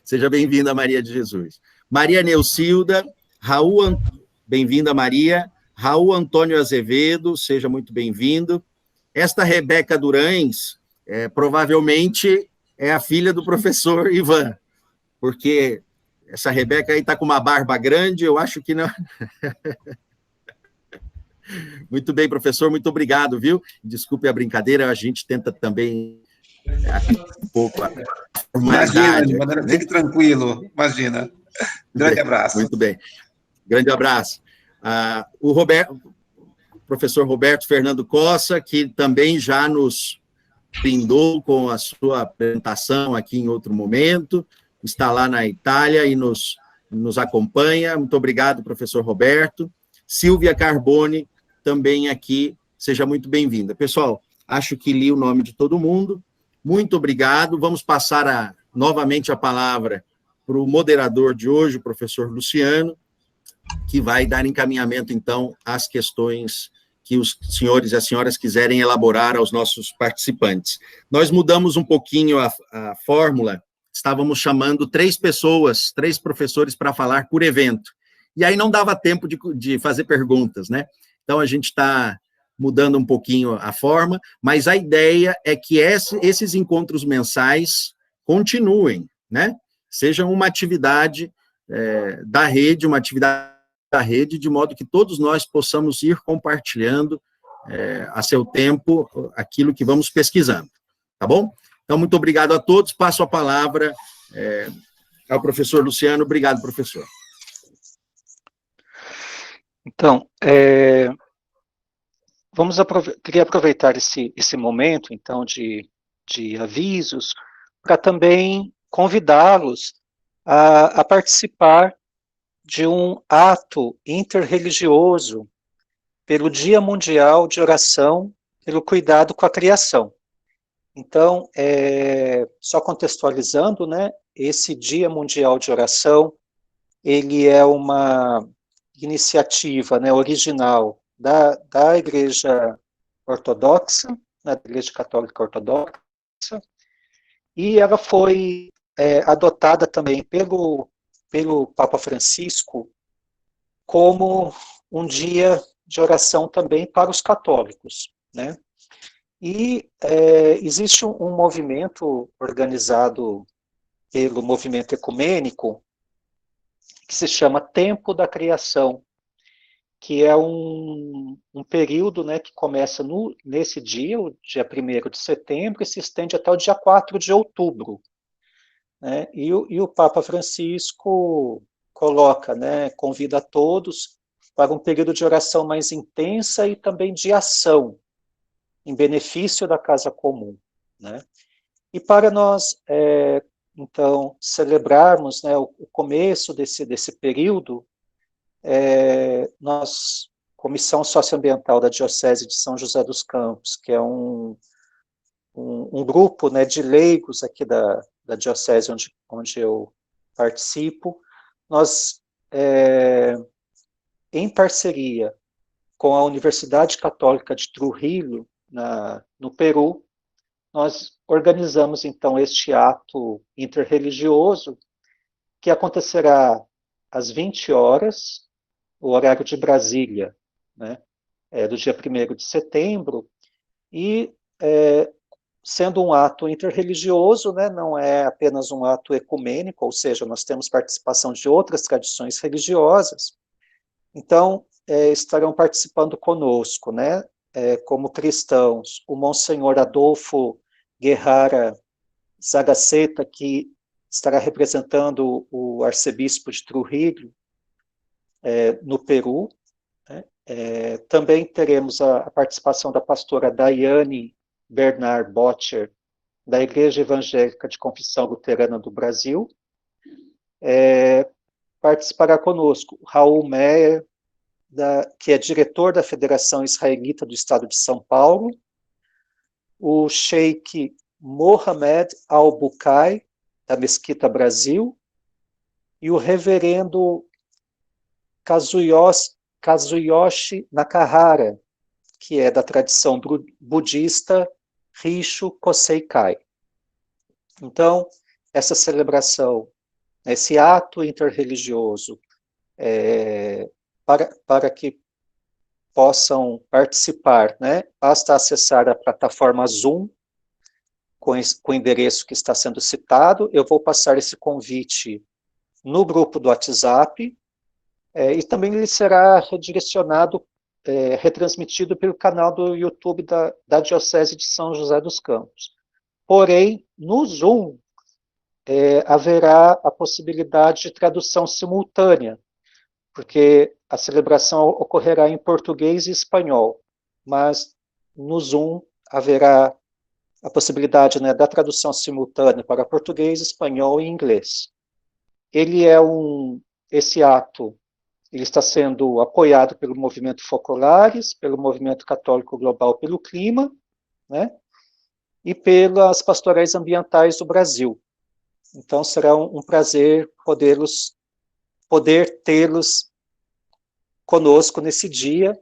seja bem-vinda, Maria de Jesus, Maria Neucilda, Raul, bem-vinda, Maria, Raul Antônio Azevedo, seja muito bem-vindo. Esta Rebeca Durães, provavelmente é a filha do professor Ivan, porque essa Rebeca aí está com uma barba grande, eu acho que não. Muito bem, professor, muito obrigado, viu? Desculpe a brincadeira, a gente tenta também um pouco a formalidade.
Imagina, fique tranquilo, imagina. Grande abraço.
Muito bem, grande abraço. O professor Roberto Fernando Cossa, que também já nos brindou com a sua apresentação aqui em outro momento, está lá na Itália e nos acompanha. Muito obrigado, professor Roberto. Silvia Carbone, também aqui, seja muito bem-vinda. Pessoal, acho que li o nome de todo mundo. Muito obrigado. Vamos passar novamente a palavra para o moderador de hoje, o professor Luciano, que vai dar encaminhamento, então, às questões que os senhores e as senhoras quiserem elaborar aos nossos participantes. Nós mudamos um pouquinho a fórmula, estávamos chamando 3 pessoas, 3 professores para falar por evento, e aí não dava tempo de fazer perguntas, né? Então, a gente está mudando um pouquinho a forma, mas a ideia é que esses encontros mensais continuem, né? Sejam uma atividade da rede, uma atividade da rede, de modo que todos nós possamos ir compartilhando a seu tempo aquilo que vamos pesquisando, tá bom? Então, muito obrigado a todos, passo a palavra ao professor Luciano. Obrigado, professor.
Então, queria aproveitar esse momento, então, de avisos, para também convidá-los a participar de um ato interreligioso pelo Dia Mundial de Oração pelo Cuidado com a Criação. Então, só contextualizando, né, esse Dia Mundial de Oração, ele é uma iniciativa, né, original da Igreja Ortodoxa, né, da Igreja Católica Ortodoxa, e ela foi adotada também pelo Papa Francisco como um dia de oração também para os católicos, né? E existe um movimento organizado pelo movimento ecumênico que se chama Tempo da Criação, que é um período, né, que começa nesse dia, o dia 1º de setembro, e se estende até o dia 4 de outubro. Né? E o Papa Francisco coloca, né, convida a todos para um período de oração mais intensa e também de ação, em benefício da casa comum. Né? E para nós, então, celebrarmos, né, o começo desse período, nós, Comissão Socioambiental da Diocese de São José dos Campos, que é um grupo, né, de leigos aqui da Diocese onde eu participo, nós, em parceria com a Universidade Católica de Trujillo, no Peru, nós organizamos, então, este ato interreligioso, que acontecerá às 20 horas, o horário de Brasília, né, do dia 1º de setembro, e sendo um ato interreligioso, né, não é apenas um ato ecumênico, ou seja, nós temos participação de outras tradições religiosas, então estarão participando conosco, né, como cristãos, o Monsenhor Adolfo Guerrara Zagaceta, que estará representando o arcebispo de Trujillo, no Peru. Né? Também teremos a participação da pastora Daiane Bernard Bottcher, da Igreja Evangélica de Confissão Luterana do Brasil. Participará conosco Raul Meyer, que é diretor da Federação Israelita do Estado de São Paulo, o Sheikh Mohamed Al-Bukai, da Mesquita Brasil, e o reverendo Kazuyoshi Nakahara, que é da tradição budista Rishu Koseikai. Então, essa celebração, esse ato interreligioso, para que possam participar, né, basta acessar a plataforma Zoom, com o endereço que está sendo citado. Eu vou passar esse convite no grupo do WhatsApp, e também ele será redirecionado, retransmitido pelo canal do YouTube da Diocese de São José dos Campos. Porém, no Zoom, haverá a possibilidade de tradução simultânea, porque a celebração ocorrerá em português e espanhol, mas no Zoom haverá a possibilidade, né, da tradução simultânea para português, espanhol e inglês. Esse ato, ele está sendo apoiado pelo Movimento Focolares, pelo Movimento Católico Global pelo Clima, né, e pelas Pastorais Ambientais do Brasil. Então, será um prazer poder tê-los conosco nesse dia,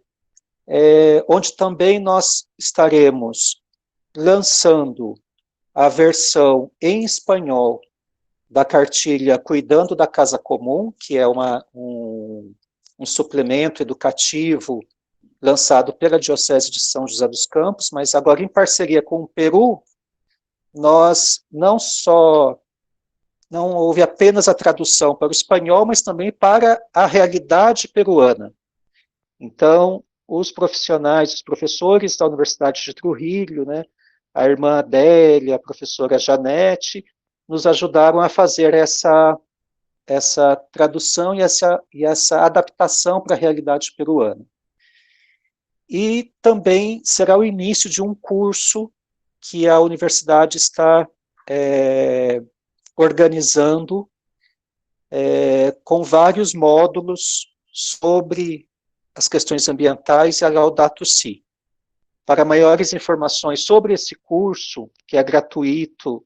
onde também nós estaremos lançando a versão em espanhol da cartilha Cuidando da Casa Comum, que é um suplemento educativo lançado pela Diocese de São José dos Campos, mas agora em parceria com o Peru, nós não houve apenas a tradução para o espanhol, mas também para a realidade peruana. Então, os profissionais, os professores da Universidade de Trujillo, né, a irmã Adélia, a professora Janete, nos ajudaram a fazer essa tradução e essa adaptação para a realidade peruana. E também será o início de um curso que a universidade está organizando com vários módulos sobre as questões ambientais e a Laudato Si. Para maiores informações sobre esse curso, que é gratuito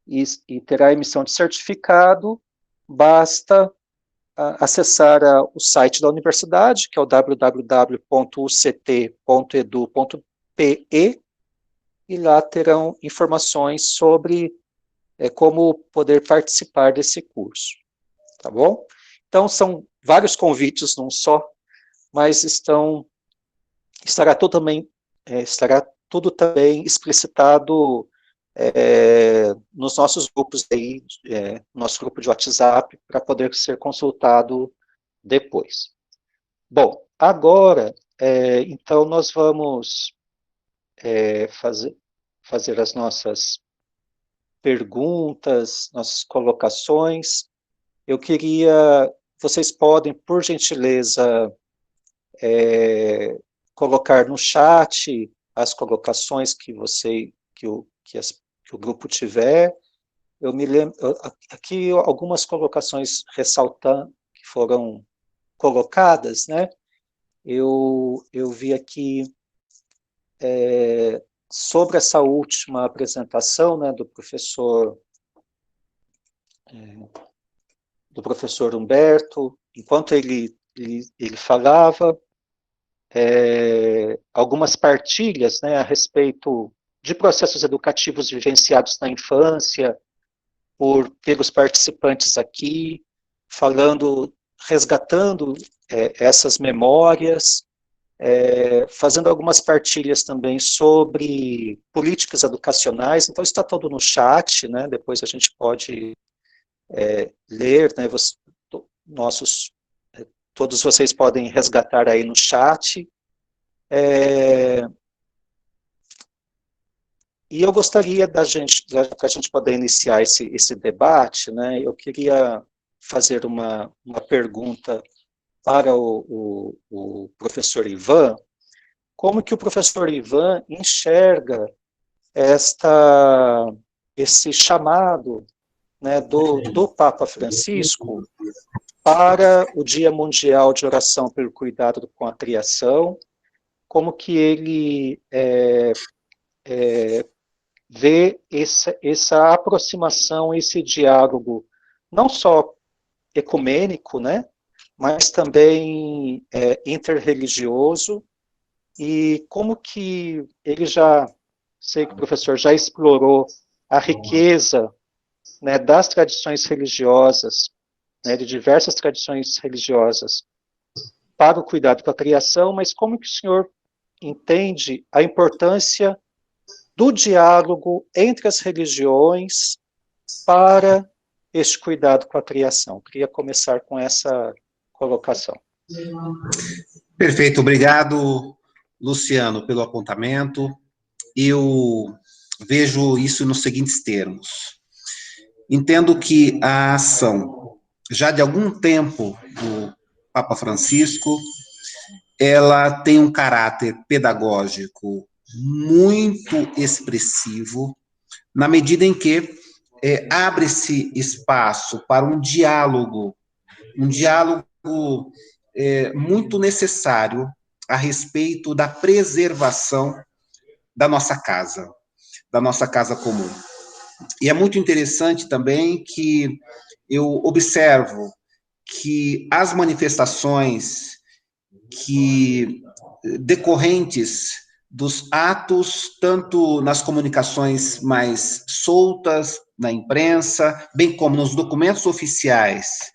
e terá emissão de certificado, basta acessar o site da universidade, que é o www.uct.edu.pe, e lá terão informações sobre como poder participar desse curso. Tá bom? Então, são vários convites num só, mas estará tudo também explicitado nos nossos grupos aí, nosso grupo de WhatsApp, para poder ser consultado depois. Bom, agora, então, nós vamos fazer as nossas perguntas, nossas colocações. Eu queria, vocês podem, por gentileza, colocar no chat as colocações que o grupo tiver. Eu me lembro, aqui algumas colocações ressaltando, que foram colocadas, né? Eu vi aqui sobre essa última apresentação, né, do professor Humberto, enquanto ele falava, algumas partilhas, né, a respeito de processos educativos vivenciados na infância, pelos participantes aqui, resgatando essas memórias, fazendo algumas partilhas também sobre políticas educacionais. Então, está todo no chat, né? Depois a gente pode ler, né? Todos vocês podem resgatar aí no chat. E eu gostaria para a gente poder iniciar esse debate, né? Eu queria fazer uma pergunta para o professor Ivan. Como que o professor Ivan enxerga esse chamado, né, do Papa Francisco para o Dia Mundial de Oração pelo Cuidado com a Criação? Como que ele vê essa aproximação, esse diálogo, não só ecumênico, né, mas também interreligioso, e como que ele sei que o professor já explorou a riqueza, né, das tradições religiosas, né, de diversas tradições religiosas, para o cuidado com a criação, mas como que o senhor entende a importância do diálogo entre as religiões para este cuidado com a criação? Queria começar com essa colocação.
Perfeito, obrigado, Luciano, pelo apontamento. Eu vejo isso nos seguintes termos. Entendo que a ação, já de algum tempo, do Papa Francisco, ela tem um caráter pedagógico muito expressivo, na medida em que abre-se espaço para um diálogo muito necessário a respeito da preservação da nossa casa comum. E é muito interessante também que eu observo que as manifestações decorrentes dos atos, tanto nas comunicações mais soltas, na imprensa, bem como nos documentos oficiais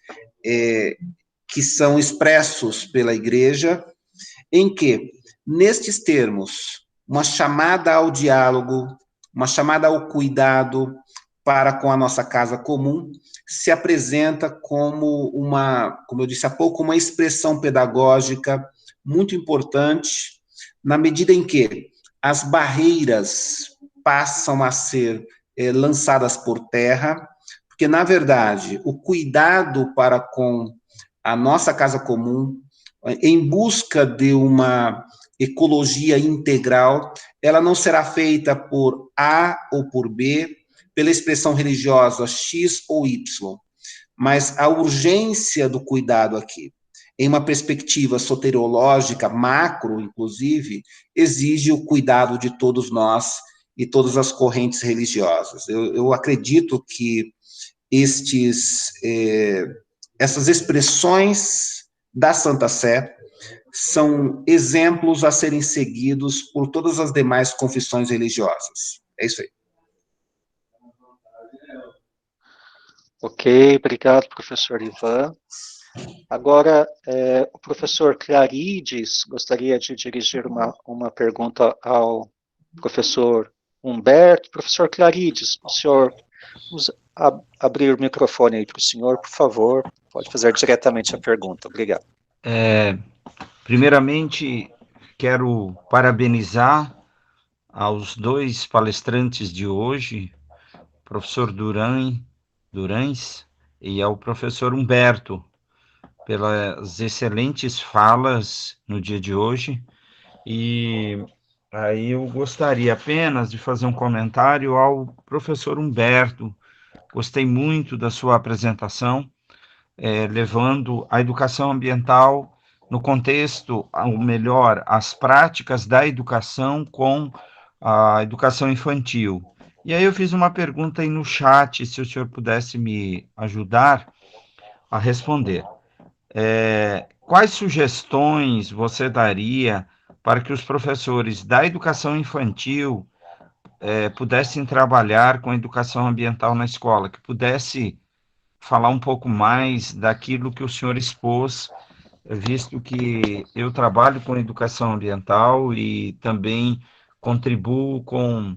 que são expressos pela Igreja, em que, nestes termos, uma chamada ao diálogo, uma chamada ao cuidado para com a nossa casa comum, se apresenta como como eu disse há pouco, uma expressão pedagógica muito importante, na medida em que as barreiras passam a ser lançadas por terra, porque, na verdade, o cuidado para com a nossa casa comum, em busca de uma ecologia integral, ela não será feita por A ou por B, pela expressão religiosa X ou Y, mas a urgência do cuidado aqui, em uma perspectiva soteriológica, macro, inclusive, exige o cuidado de todos nós e todas as correntes religiosas. Eu acredito que essas expressões da Santa Sé são exemplos a serem seguidos por todas as demais confissões religiosas. É isso aí.
Ok, obrigado, professor Ivan. Agora, o professor Clarides gostaria de dirigir uma pergunta ao professor Humberto, professor Clarides, o senhor, vamos abrir o microfone aí para o senhor, por favor, pode fazer diretamente a pergunta. Obrigado.
Primeiramente, quero parabenizar aos dois palestrantes de hoje, professor Durães e ao professor Humberto, pelas excelentes falas no dia de hoje. E aí eu gostaria apenas de fazer um comentário ao professor Humberto. Gostei muito da sua apresentação, levando a educação ambiental no contexto, ou melhor, as práticas da educação com a educação infantil. E aí eu fiz uma pergunta aí no chat, se o senhor pudesse me ajudar a responder. Quais sugestões você daria para que os professores da educação infantil pudessem trabalhar com a educação ambiental na escola, que pudesse falar um pouco mais daquilo que o senhor expôs, visto que eu trabalho com educação ambiental e também contribuo com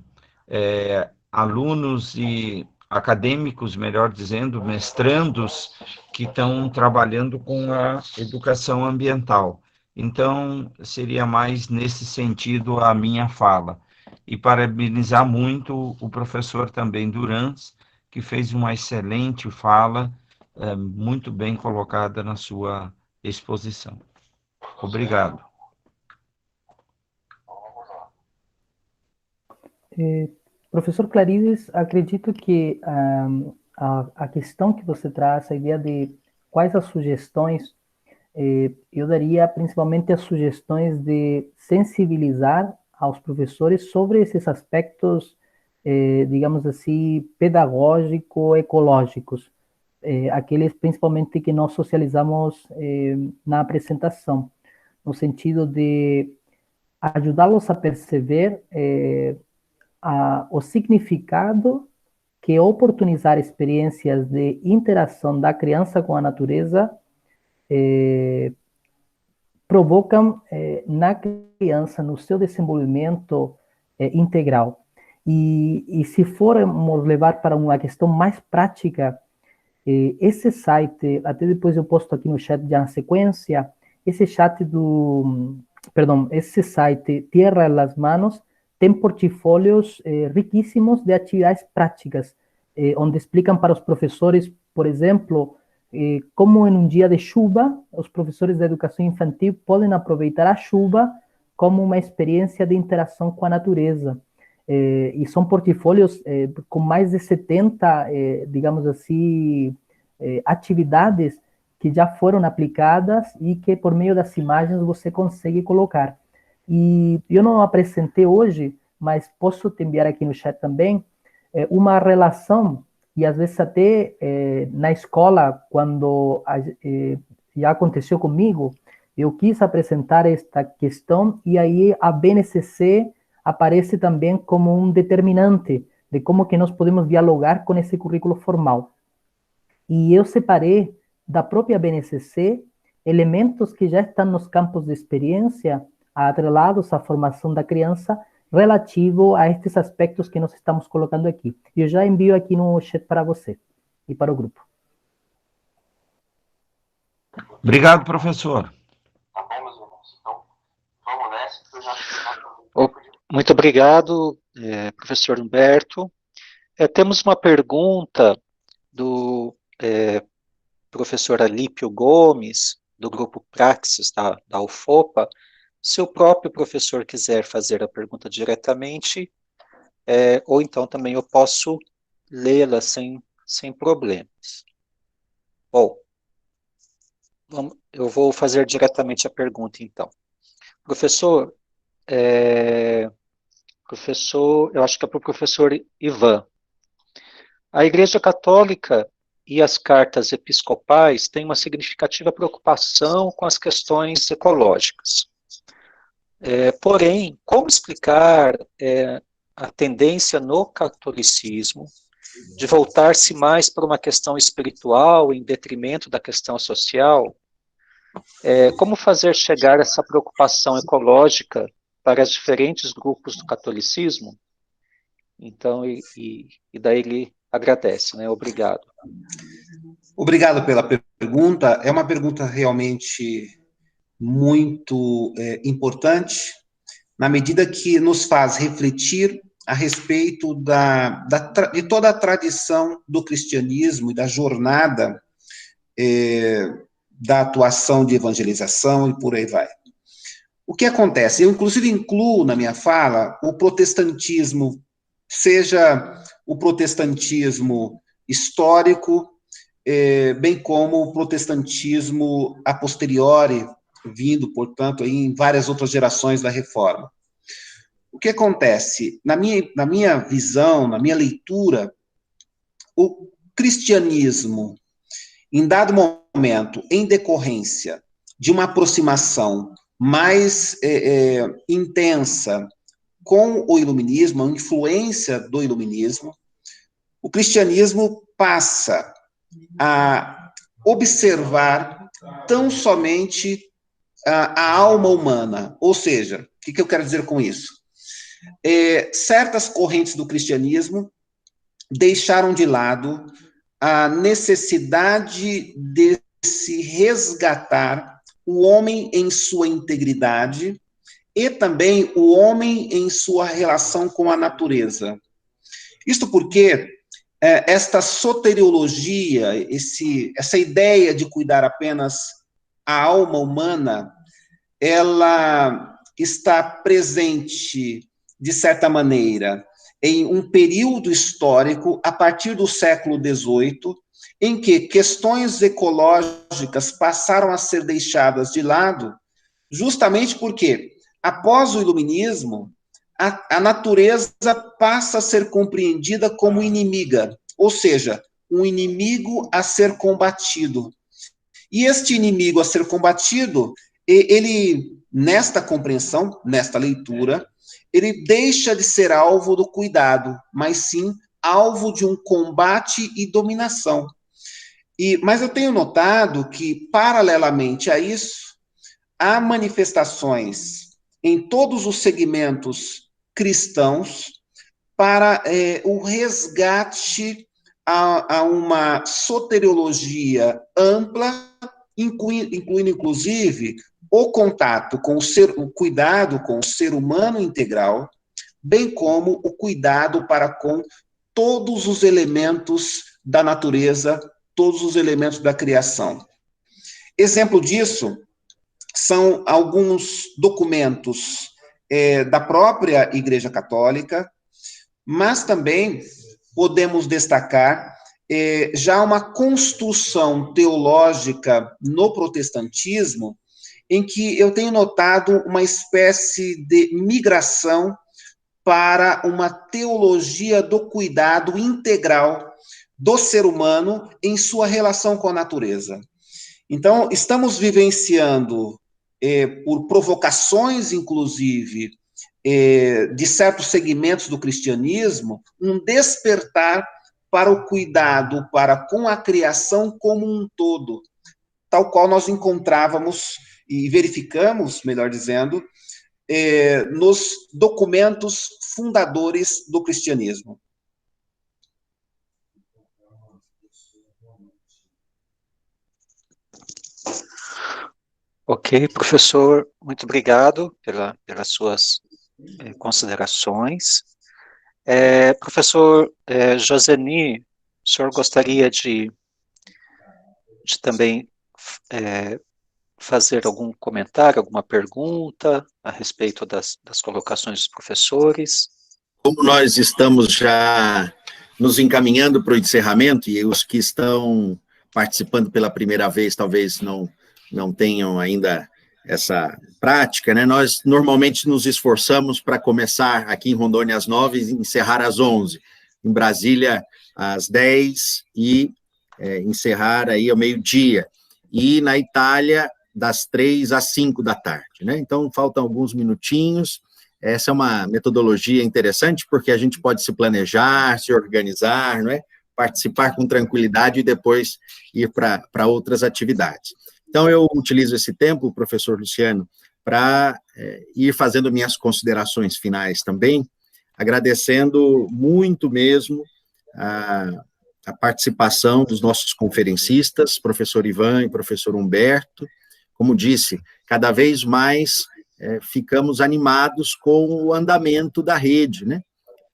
alunos e acadêmicos, melhor dizendo, mestrandos, que estão trabalhando com a educação ambiental. Então, seria mais nesse sentido a minha fala. E parabenizar muito o professor também Durães, que fez uma excelente fala, muito bem colocada na sua exposição. Obrigado.
Professor Clarides, acredito que a questão que você traz, a ideia de quais as sugestões, eu daria principalmente as sugestões de sensibilizar aos professores sobre esses aspectos, digamos assim, pedagógico-ecológicos, aqueles principalmente que nós socializamos na apresentação, no sentido de ajudá-los a perceber o significado que oportunizar experiências de interação da criança com a natureza provocam na criança, no seu desenvolvimento integral. E se formos levar para uma questão mais prática, esse site, até depois eu posto aqui no chat já na sequência, esse site Tierra en las Manos tem portfólios riquíssimos de atividades práticas, onde explicam para os professores, por exemplo, como em um dia de chuva, os professores da educação infantil podem aproveitar a chuva como uma experiência de interação com a natureza. E são portfólios com mais de 70, digamos assim, atividades que já foram aplicadas e que por meio das imagens você consegue colocar. E eu não apresentei hoje, mas posso te enviar aqui no chat também, uma relação, e às vezes até na escola, quando já aconteceu comigo, eu quis apresentar esta questão, e aí a BNCC aparece também como um determinante de como que nós podemos dialogar com esse currículo formal. E eu separei da própria BNCC elementos que já estão nos campos de experiência, atrelados à formação da criança, relativo a estes aspectos que nós estamos colocando aqui. Eu já envio aqui no chat para você e para o grupo.
Obrigado, professor.
Tá bom, meus irmãos. Então, vamos nessa, que eu já...
Muito obrigado, professor Humberto. Temos uma pergunta do professor Alípio Gomes, do grupo Praxis, da UFOPA. Se o próprio professor quiser fazer a pergunta diretamente, ou então também eu posso lê-la sem problemas. Bom, eu vou fazer diretamente a pergunta, então. Professor, eu acho que é para o professor Ivan. A Igreja Católica e as cartas episcopais têm uma significativa preocupação com as questões ecológicas. Porém, como explicar a tendência no catolicismo de voltar-se mais para uma questão espiritual em detrimento da questão social? Como fazer chegar essa preocupação ecológica para os diferentes grupos do catolicismo. Então, e daí ele agradece, né? Obrigado.
Obrigado pela pergunta. É uma pergunta realmente muito importante, na medida que nos faz refletir a respeito de toda a tradição do cristianismo e da jornada da atuação de evangelização e por aí vai. O que acontece? Eu, inclusive, incluo na minha fala o protestantismo, seja o protestantismo histórico, bem como o protestantismo a posteriori, vindo, portanto, aí em várias outras gerações da Reforma. O que acontece? Na minha visão, na minha leitura, o cristianismo, em dado momento, em decorrência de uma aproximação mais intensa com o iluminismo, a influência do iluminismo, o cristianismo passa a observar tão somente a alma humana. Ou seja, o que eu quero dizer com isso? Certas correntes do cristianismo deixaram de lado a necessidade de se resgatar o homem em sua integridade e também o homem em sua relação com a natureza. Isto porque esta soteriologia, essa ideia de cuidar apenas a alma humana, ela está presente, de certa maneira, em um período histórico, a partir do século XVIII, em que questões ecológicas passaram a ser deixadas de lado, justamente porque, após o iluminismo, a natureza passa a ser compreendida como inimiga, ou seja, um inimigo a ser combatido. E este inimigo a ser combatido, ele, nesta compreensão, nesta leitura, ele deixa de ser alvo do cuidado, mas sim alvo de um combate e dominação. Mas eu tenho notado que, paralelamente a isso, há manifestações em todos os segmentos cristãos para o resgate a uma soteriologia ampla, incluindo, inclusive, o contato com o cuidado com o ser humano integral, bem como o cuidado para com todos os elementos da natureza, todos os elementos da criação. Exemplo disso são alguns documentos da própria Igreja Católica, mas também podemos destacar já uma construção teológica no protestantismo, em que eu tenho notado uma espécie de migração para uma teologia do cuidado integral do ser humano em sua relação com a natureza. Então, estamos vivenciando, por provocações, inclusive, de certos segmentos do cristianismo, um despertar para o cuidado para com a criação como um todo, tal qual nós encontrávamos e verificamos, melhor dizendo, nos documentos fundadores do cristianismo.
Ok, professor, muito obrigado pelas suas considerações. Professor Joseni, o senhor gostaria de também fazer algum comentário, alguma pergunta a respeito das colocações dos professores?
Como nós estamos já nos encaminhando para o encerramento, e os que estão participando pela primeira vez talvez não tenham ainda essa prática, né? Nós normalmente nos esforçamos para começar aqui em Rondônia às 9 e encerrar às 11, em Brasília às 10 e encerrar aí ao meio-dia, e na Itália das 3 às 5 da tarde, né? Então faltam alguns minutinhos. Essa é uma metodologia interessante, porque a gente pode se planejar, se organizar, não é? Participar com tranquilidade e depois ir para outras atividades. Então, eu utilizo esse tempo, professor Luciano, para ir fazendo minhas considerações finais também, agradecendo muito mesmo a participação dos nossos conferencistas, professor Ivan e professor Humberto. Como disse, cada vez mais ficamos animados com o andamento da rede, né?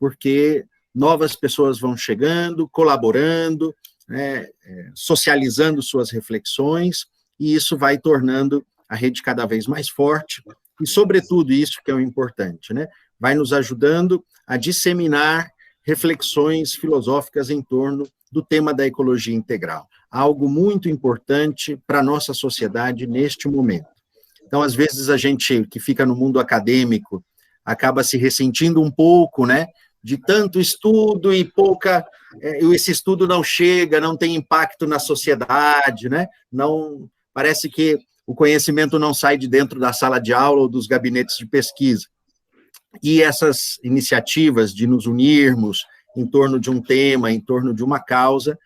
Porque novas pessoas vão chegando, colaborando, né, socializando suas reflexões, e isso vai tornando a rede cada vez mais forte, e, sobretudo, isso que é o importante, né? Vai nos ajudando a disseminar reflexões filosóficas em torno do tema da ecologia integral, algo muito importante para a nossa sociedade neste momento. Então, às vezes, a gente que fica no mundo acadêmico acaba se ressentindo um pouco, né, de tanto estudo e esse estudo não chega, não tem impacto na sociedade, né? Não, parece que o conhecimento não sai de dentro da sala de aula ou dos gabinetes de pesquisa. E essas iniciativas de nos unirmos em torno de um tema, em torno de uma causa,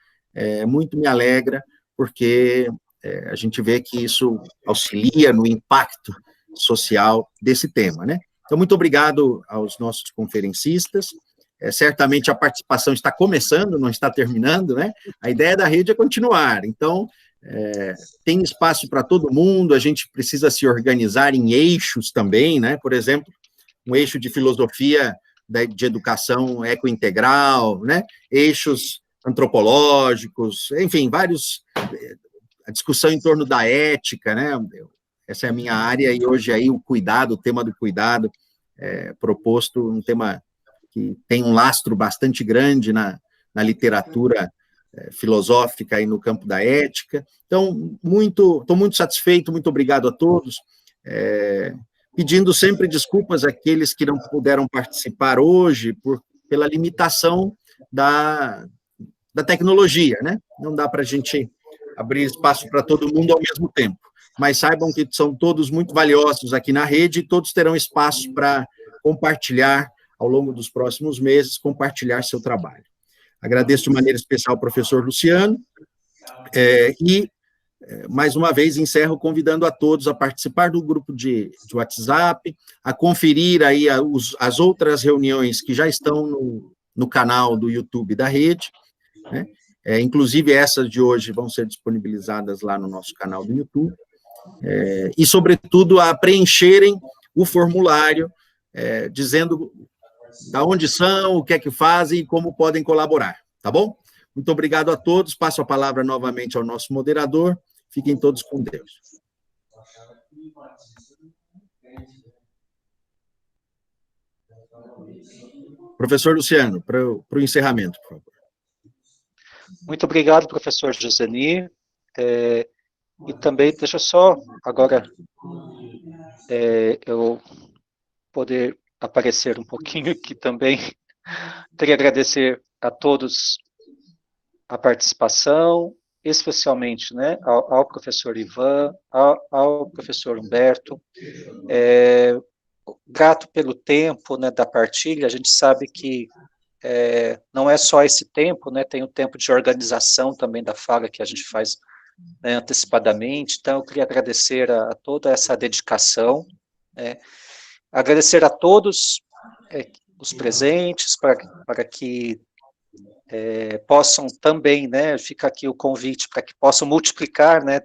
muito me alegra, porque a gente vê que isso auxilia no impacto social desse tema, né? Então, muito obrigado aos nossos conferencistas. Certamente a participação está começando, não está terminando, né? A ideia da rede é continuar. Então, tem espaço para todo mundo, a gente precisa se organizar em eixos também, né? Por exemplo, um eixo de filosofia de educação ecointegral, né? Eixos antropológicos, enfim, vários, a discussão em torno da ética, né? Essa é a minha área, e hoje aí o cuidado, o tema do cuidado, proposto, um tema que tem um lastro bastante grande na literatura filosófica e no campo da ética. Então, estou muito satisfeito, muito obrigado a todos, pedindo sempre desculpas àqueles que não puderam participar hoje pela limitação da tecnologia, né? Não dá para a gente abrir espaço para todo mundo ao mesmo tempo, mas saibam que são todos muito valiosos aqui na rede, e todos terão espaço para compartilhar ao longo dos próximos meses, compartilhar seu trabalho. Agradeço de maneira especial ao professor Luciano, e, mais uma vez, encerro convidando a todos a participar do grupo de WhatsApp, a conferir aí as outras reuniões que já estão no canal do YouTube da rede, né? Inclusive essas de hoje vão ser disponibilizadas lá no nosso canal do YouTube, e, sobretudo, a preencherem o formulário, dizendo da onde são, o que é que fazem e como podem colaborar, tá bom? Muito obrigado a todos, passo a palavra novamente ao nosso moderador, fiquem todos com Deus. Professor Luciano, para o encerramento, por favor.
Muito obrigado, professor Joseni, e também, deixa só, agora, eu poder aparecer um pouquinho aqui também. Queria agradecer a todos a participação, especialmente, né, ao professor Ivan, ao professor Humberto, grato pelo tempo, né, da partilha. A gente sabe que não é só esse tempo, né, tem o tempo de organização também da fala que a gente faz, né, antecipadamente. Então, eu queria agradecer a toda essa dedicação, agradecer a todos os presentes, para que possam também, né, fica aqui o convite para que possam multiplicar, né,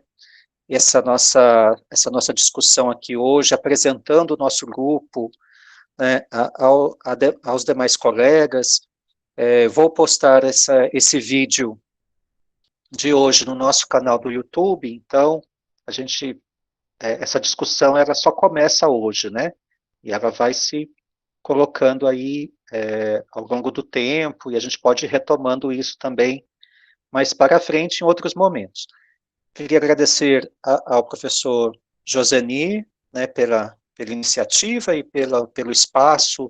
essa nossa discussão aqui hoje, apresentando o nosso grupo, né, aos demais colegas. Vou postar esse vídeo de hoje no nosso canal do YouTube. Então, essa discussão ela só começa hoje, né, e ela vai se colocando aí ao longo do tempo, e a gente pode ir retomando isso também mais para frente em outros momentos. Queria agradecer ao professor Joseni, né, pela iniciativa e pelo espaço,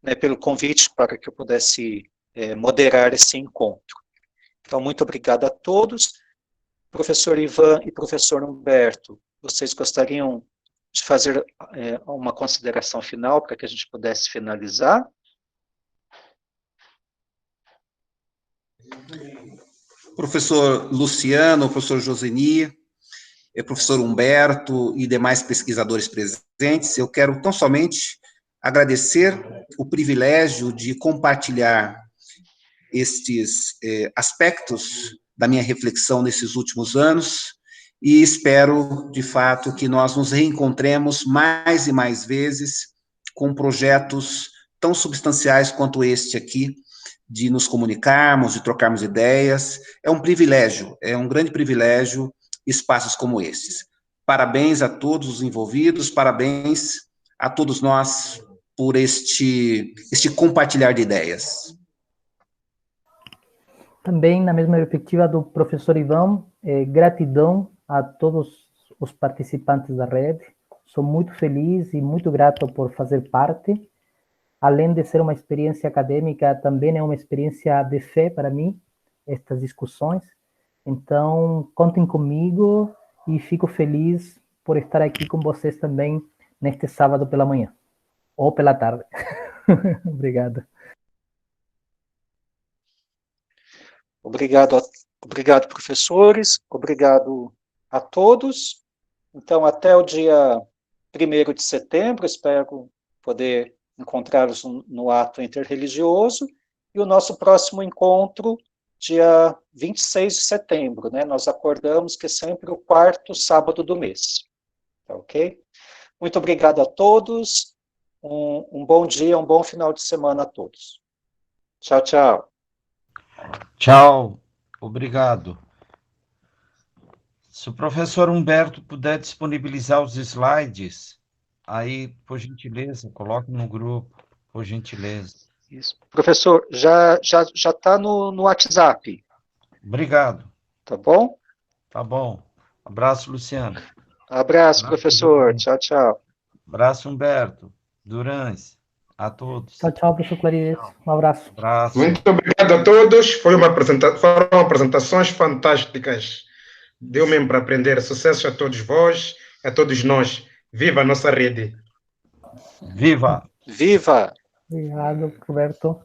né, pelo convite para que eu pudesse moderar esse encontro. Então, muito obrigado a todos. Professor Ivan e professor Humberto, vocês gostariam de fazer uma consideração final para que a gente pudesse finalizar?
Professor Luciano, professor Joseni, professor Humberto e demais pesquisadores presentes, eu quero tão somente agradecer o privilégio de compartilhar estes aspectos da minha reflexão nesses últimos anos, e espero, de fato, que nós nos reencontremos mais e mais vezes com projetos tão substanciais quanto este aqui, de nos comunicarmos, de trocarmos ideias. É um privilégio, é um grande privilégio espaços como esses. Parabéns a todos os envolvidos, parabéns a todos nós por este compartilhar de ideias.
Também, na mesma perspectiva do professor Ivan, gratidão a todos os participantes da rede. Sou muito feliz e muito grato por fazer parte. Além de ser uma experiência acadêmica, também é uma experiência de fé para mim, estas discussões. Então, contem comigo e fico feliz por estar aqui com vocês também neste sábado pela manhã, ou pela tarde. Obrigado.
Obrigado, professores. Obrigado a todos. Então, até o dia 1º de setembro, espero poder encontrá-los no ato interreligioso, e o nosso próximo encontro, dia 26 de setembro, né? Nós acordamos que é sempre o 4º sábado do mês. Tá ok? Muito obrigado a todos. Um bom dia, um bom final de semana a todos. Tchau, tchau.
Tchau, obrigado. Se o professor Humberto puder disponibilizar os slides, aí, por gentileza, coloque no grupo, por gentileza.
Isso. Professor, já está no WhatsApp.
Obrigado.
Tá bom?
Tá bom. Abraço, Luciano.
Abraço, professor. Tchau, tchau.
Abraço, Humberto. Durães. A todos.
Tchau, tchau, professor Clarice. Um abraço.
Abraço.
Muito obrigado a todos. Foram apresentações fantásticas. Deu mesmo para aprender. Sucesso a todos vós, a todos nós. Viva a nossa rede.
Viva!
Viva!
Obrigado, Roberto.